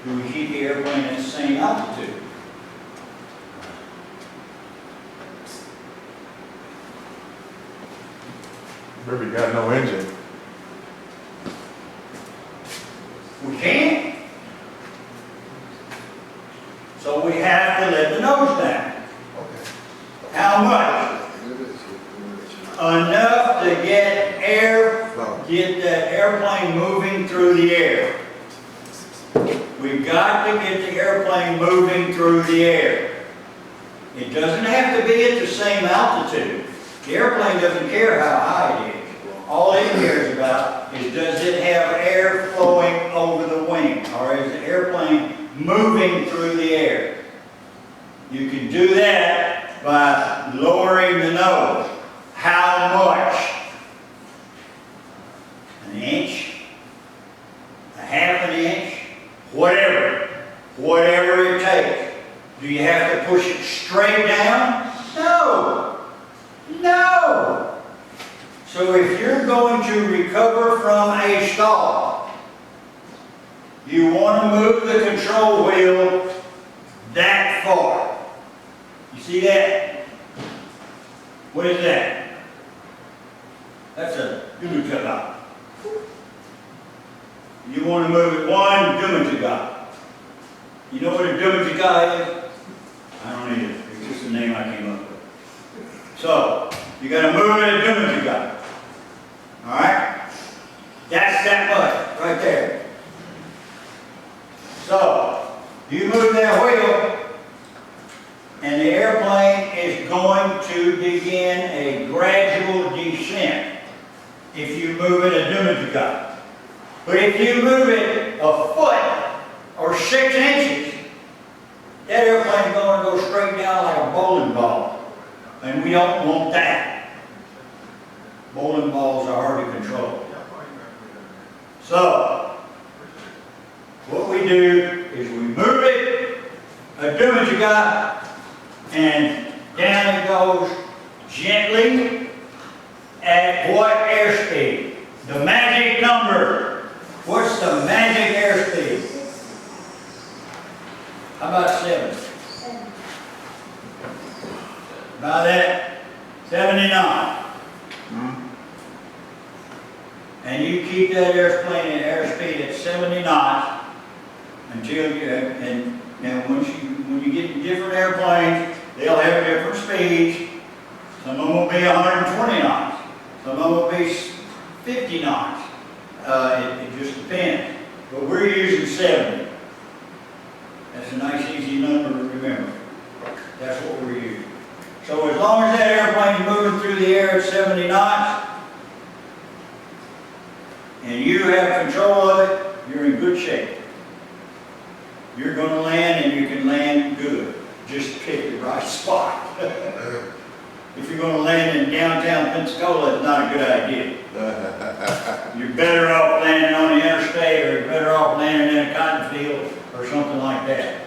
do we keep the airplane at the same altitude? Maybe got no engine. We can't. So we have to let the nose down. How much? Enough to get that airplane moving through the air. We've got to get the airplane moving through the air. It doesn't have to be at the same altitude. The airplane doesn't care how high it is. All it cares about is, does it have air flowing over the wing, or is the airplane moving through the air? You can do that by lowering the nose. How much? An inch? A half an inch? Whatever. Whatever it takes. Do you have to push it straight down? No. So if you're going to recover from a stall, you want to move the control wheel that far. You see that? What is that? That's a dumataga. You want to move it one dumataga. You know what a dumataga is? I don't either. It's just the name I came up with. So, you got to move it a dumataga. Alright? That's that much right there. So, you move that wheel, and the airplane is going to begin a gradual descent if you move it a dumataga. But if you move it a foot or 6 inches, that airplane's going to go straight down like a bowling ball. And we don't want that. Bowling balls are hard to control. So, what we do is we move it a dumataga, and down it goes gently at what airspeed? The magic number. What's the magic airspeed? How about 7? About that? 79. And you keep that airplane at airspeed at 70 knots until you, and now when you get to different airplanes, they'll have different speeds. Some of them will be 120 knots. Some of them will be 50 knots. It just depends. But we're using 70. That's a nice easy number to remember. That's what we're using. So as long as that airplane's moving through the air at 70 knots, and you have control of it, you're in good shape. You're going to land, and you can land good. Just pick the right spot. If you're going to land in downtown Pensacola, it's not a good idea. You're better off landing on the interstate, or you're better off landing in a cotton field, or something like that.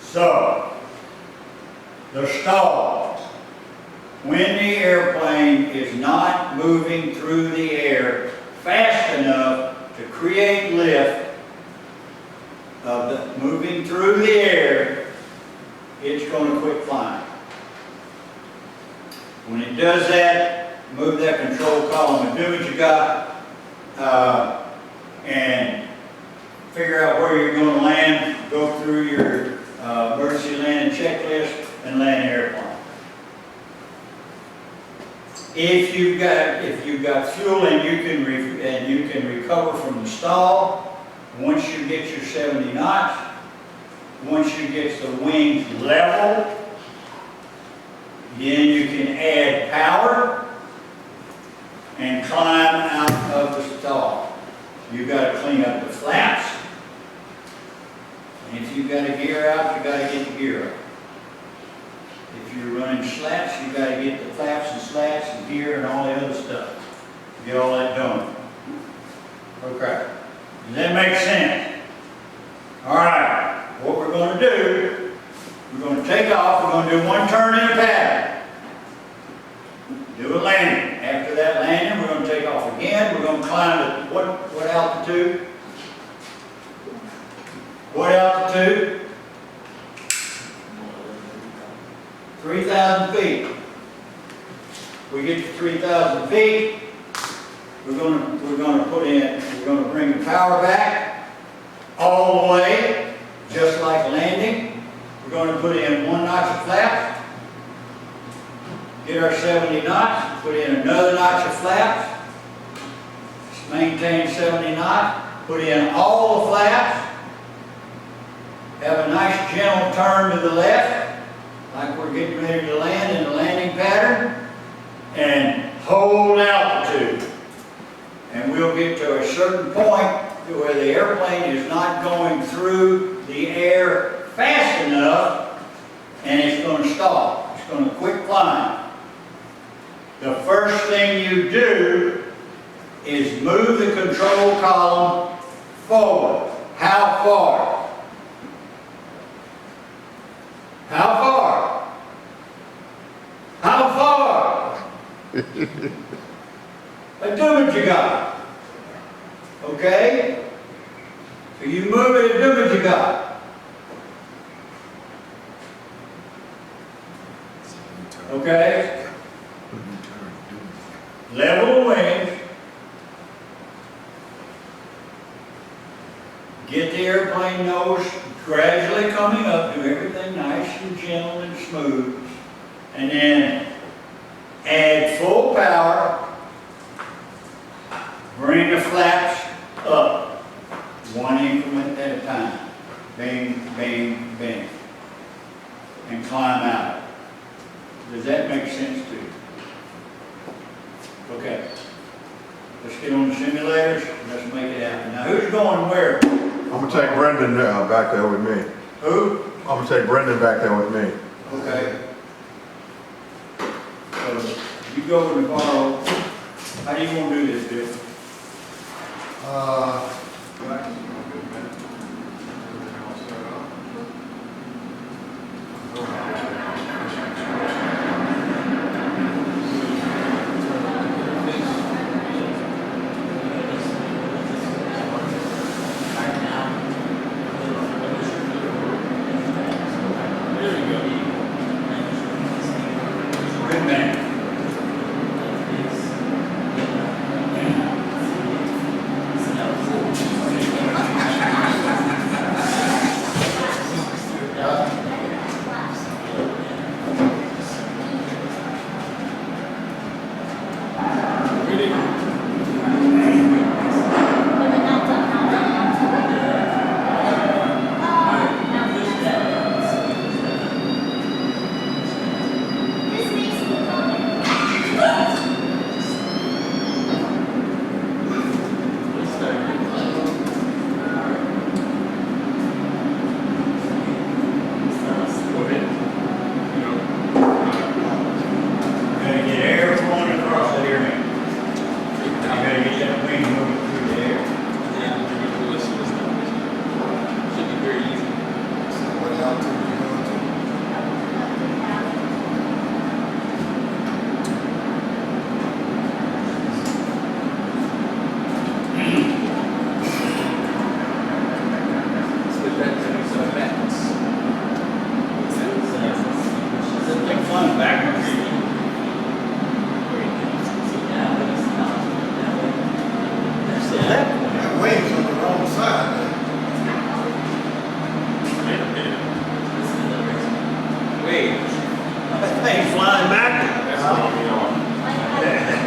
So, the stall. When the airplane is not moving through the air fast enough to create lift of the moving through the air, it's going to quit flying. When it does that, move that control column and do what you got, and figure out where you're going to land, go through your emergency landing checklist, and land the airplane. If you've got fuel and you can recover from the stall, once you get your 70 knots, once you get the wings level, then you can add power and climb out of the stall. You've got to clean up the flaps. And if you've got to gear out, you've got to get the gear up. If you're running slats, you've got to get the flaps and slats and gear and all the other stuff. Get all that done. Okay. Does that make sense? All right. What we're going to do, we're going to take off. We're going to do one turn in a pattern. Do a landing. After that landing, we're going to take off again. We're going to climb to what altitude? What altitude? 3,000 feet. We get to 3,000 feet. We're going to bring the power back all the way, just like landing. We're going to put in 1 notch of flaps. Get our 70 knots. Put in another notch of flaps. Maintain 70 knots. Put in all the flaps. Have a nice gentle turn to the left, like we're getting ready to land in the landing pattern, and hold altitude. And we'll get to a certain point where the airplane is not going through the air fast enough, and it's going to stop. It's going to quit flying. The first thing you do is move the control column forward. How far? How far? How far? But do what you got. Okay? So you move it and do what you got. Okay? Level the wings. Get the airplane nose gradually coming up. Do everything nice and gentle and smooth. And then add full power. Bring the flaps up. One increment at a time. Bang, bang, bang. And climb out. Does that make sense to you? Okay. Let's get on the simulators. Let's make it happen. Now who's going where? I'm gonna take Brendan back there with me. Who? I'm gonna take Brendan back there with me. Okay. So you go in the car. How do you want to do this, Bill? Good man. That wing's on the wrong side. Wait. That thing's flying back. That's not me on. Turn that.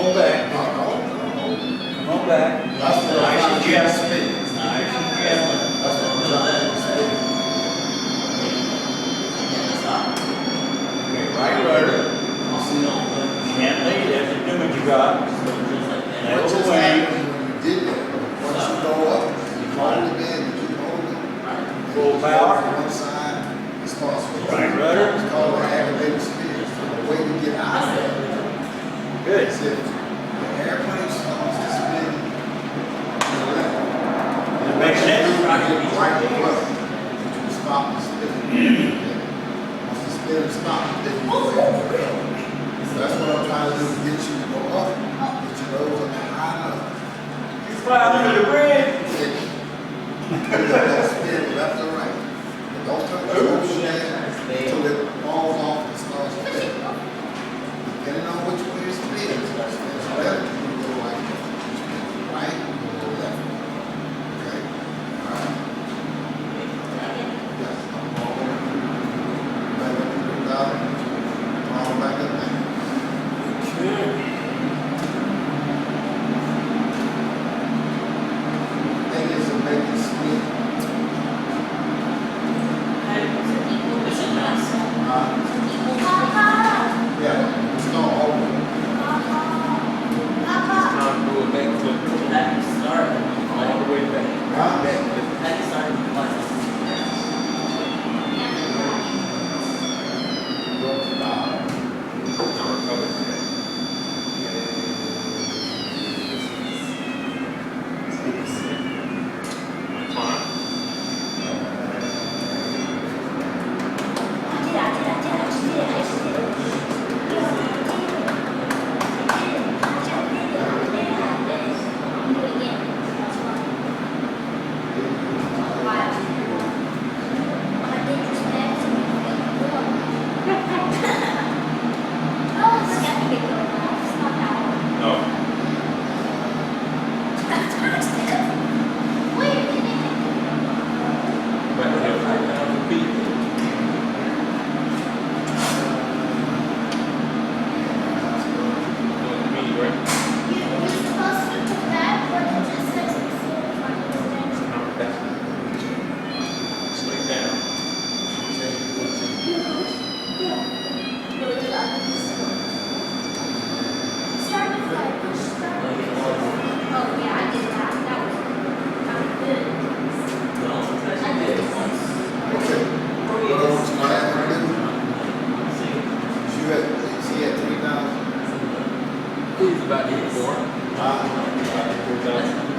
on back. No. Come on back. That's what I'm Nice trying and to get gentle. speed. Nice and gentle. That's what I'm trying to get speed. Okay, right rudder. Gently, that's the what you got. Nail What the just wing. happened when you did that? Once you go up, you hold it in, you keep holding it. Full power. One side, it starts with. Right rudder. It's called an aggravated speed. The way to get out of it Good. is if the airplane starts to spin to the left. That makes sense. Right in front. You stop the spin. Once the spin stops, then you go ahead. So that's what I'm trying to do, to get you to go up, get your nose up high enough. You fly under the bridge. Don't spin left or right. But don't turn the motion until it falls off and starts spinning. Depending on which way it spins, if it's left, you go right. Spin right, you go left. Okay? All right. Yes. Back up, bring down. Fall back up there. Thing is to make it spin. Yeah, it's gonna hold it. Time to do a backflip all the way back. Huh? Now recover today. Fine. No. Back here. Feet. Me, right? Straight down. Oh, yeah, I did that. That was good. I did it once. Okay. What I want you to have to do, is you at 3,000. He's about to hit 4.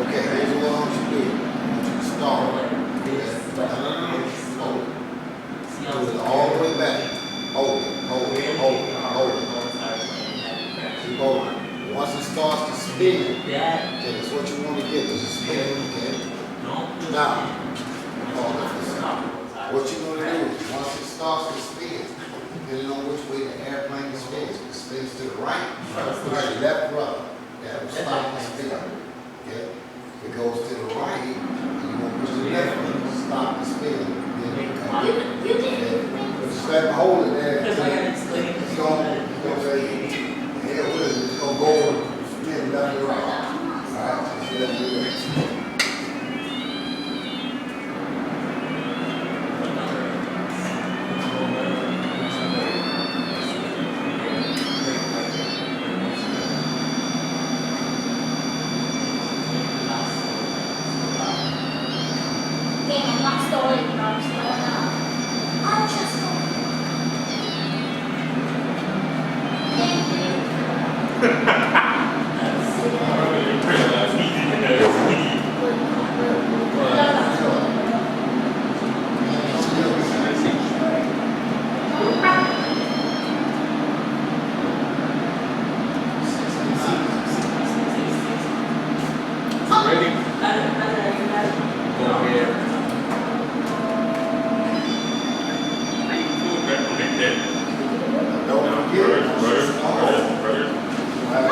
Okay, here's what I want you to do. I want you to start. No. Hold it. Hold it all the way back. Hold it, hold it, hold it, hold it. Keep holding. Once it starts to spin, okay, that's what you want to get, is a spin, okay? Now, hold on. What you're going to do is, once it starts to spin, depending on which way the airplane spins, if it spins to the right, push the left rudder, that will stop the spin. Okay? If it goes to the right, you want to push the left rudder, stop the spin. Then it comes. You did. Just let him hold it there. It's going to say, yeah, it's going to go spin left and right. All right, just let him do that. Dang, I'm not stalling, you know, I'm stalling out. I'm just stalling. Thank you. Ready? Go ahead. Don't forget, Rudder. we'll have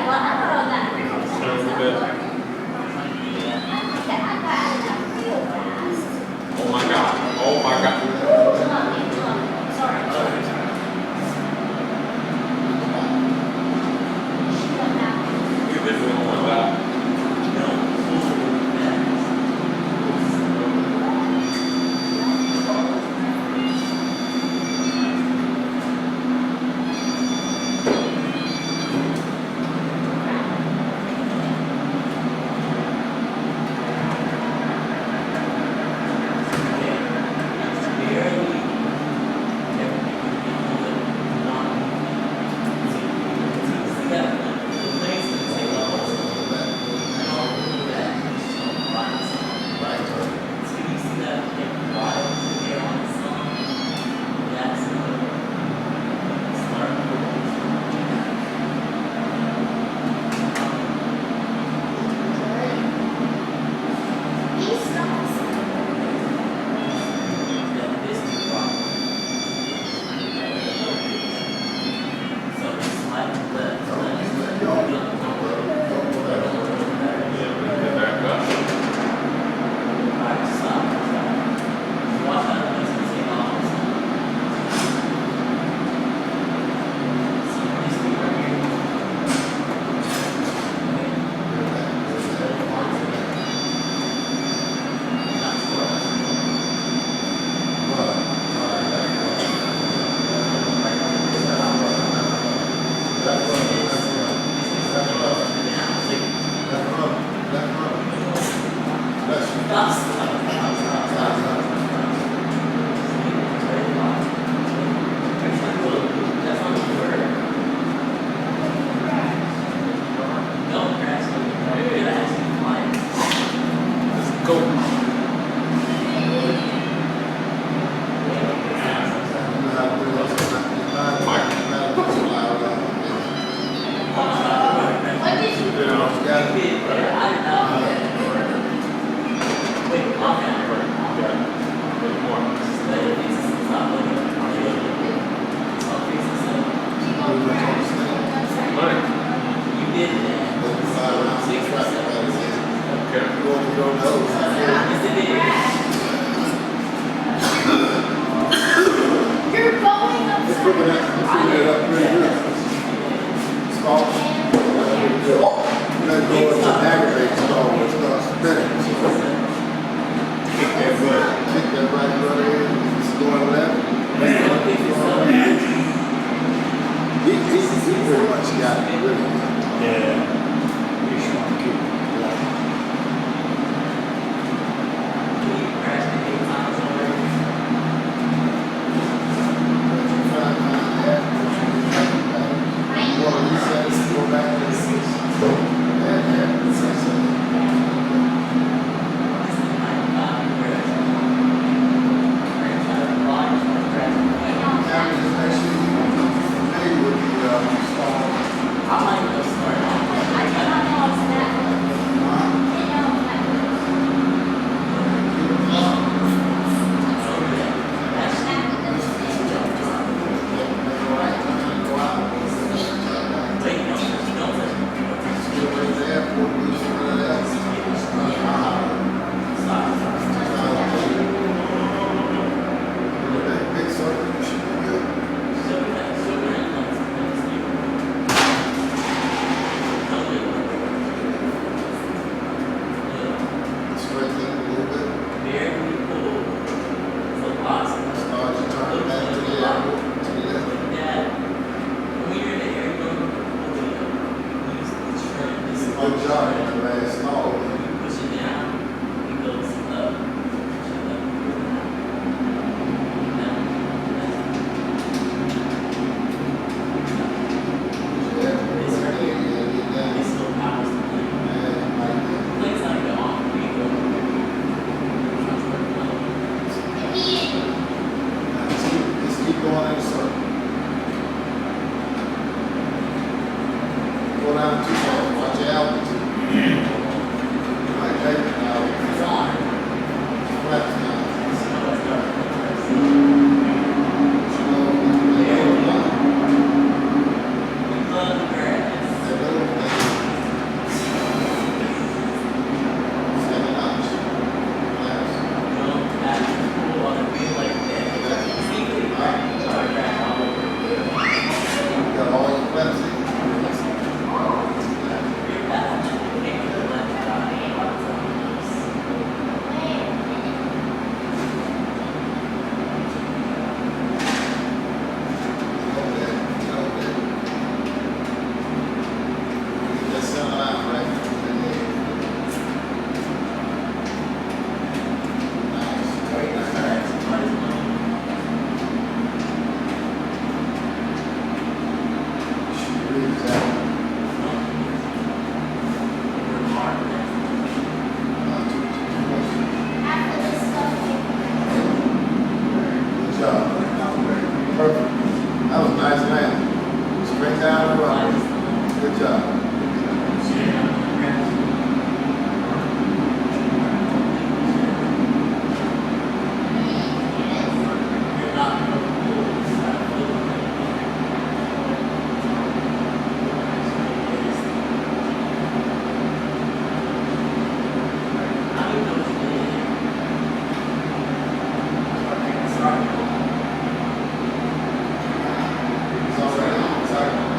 well, I thought all that. Oh my God. Oh my God. Sorry. You've been doing one that. I might go start. Exactly. After this stuff, Good job. Perfect. That was nice, man. Straight down the road. Good job. It's already on. Sorry.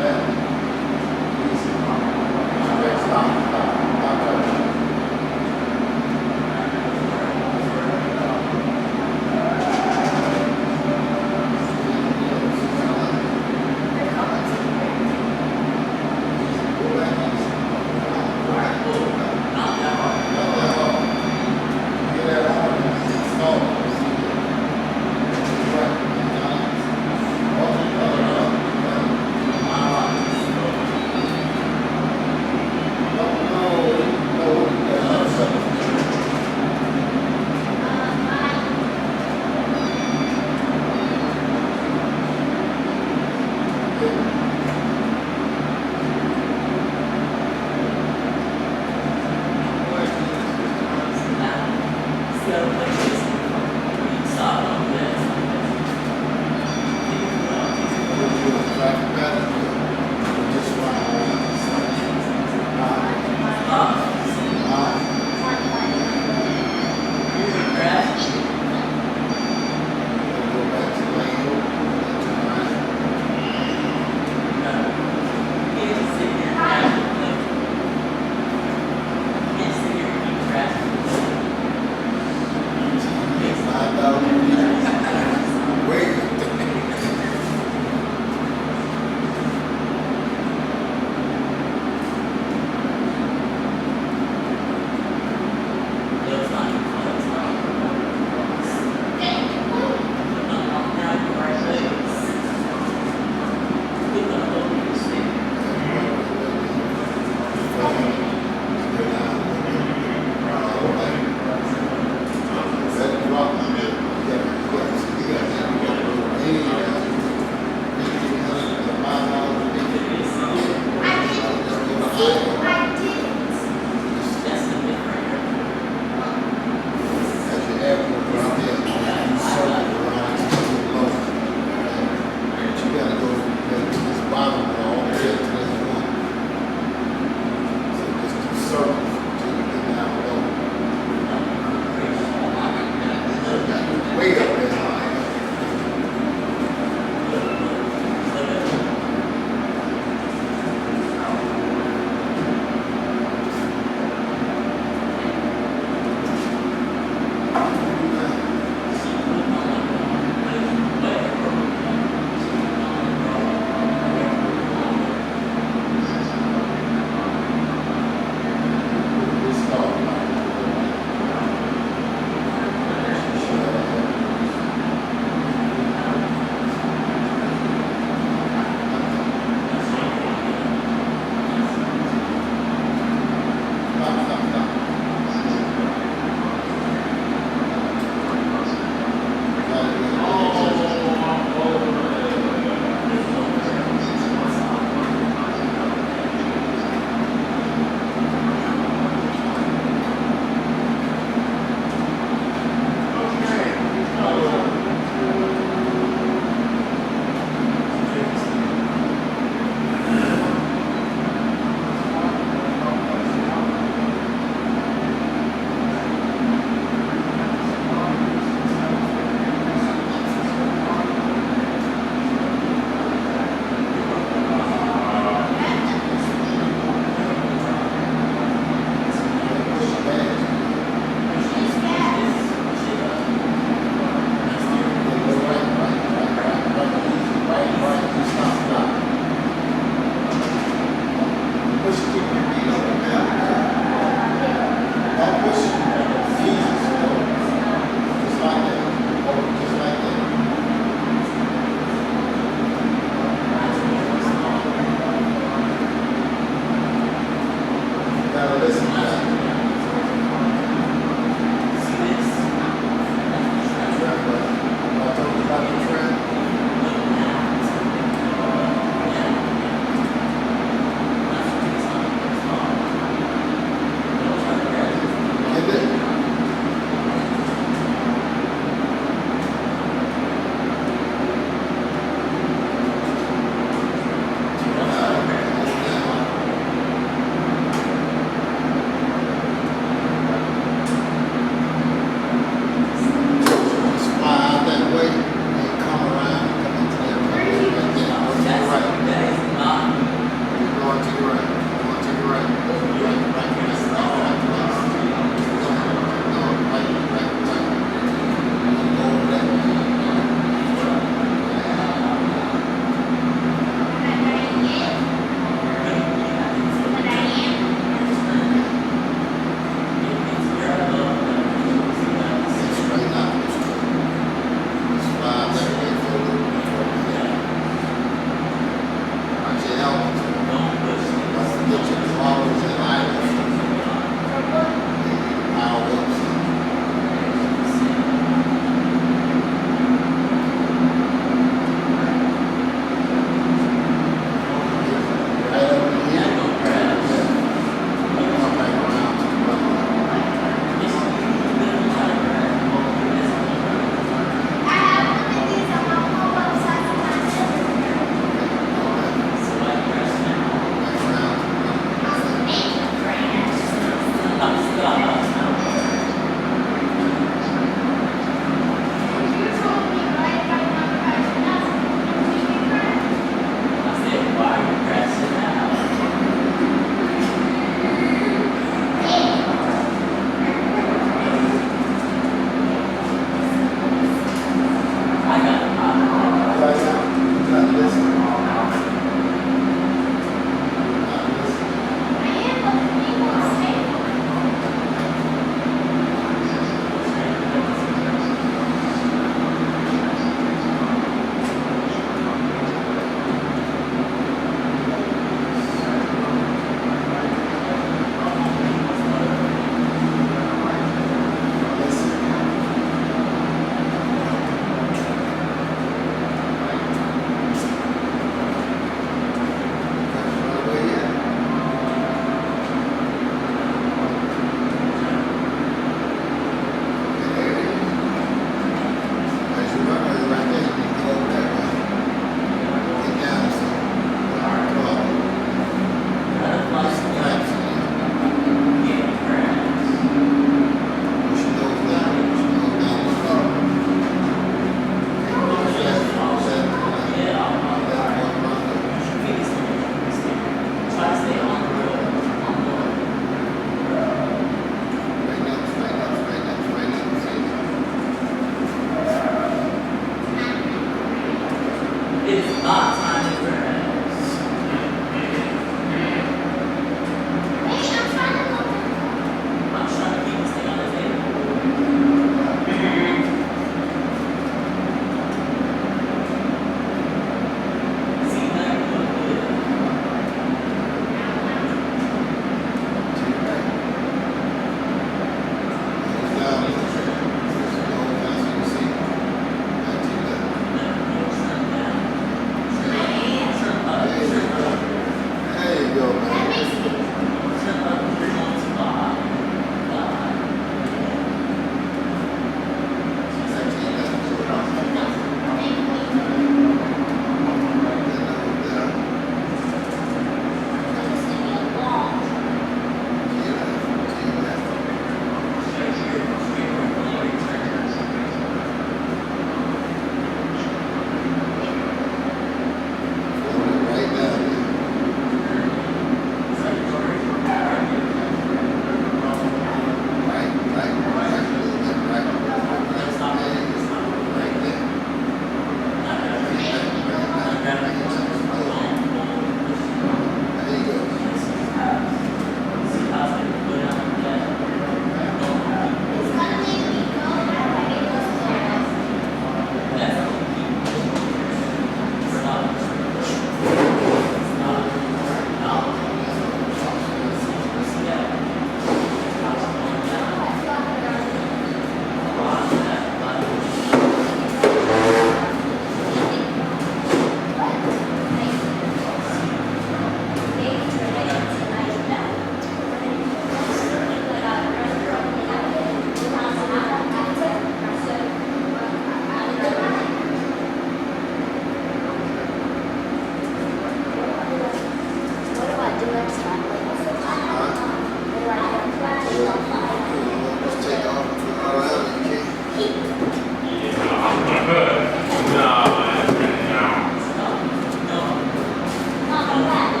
back.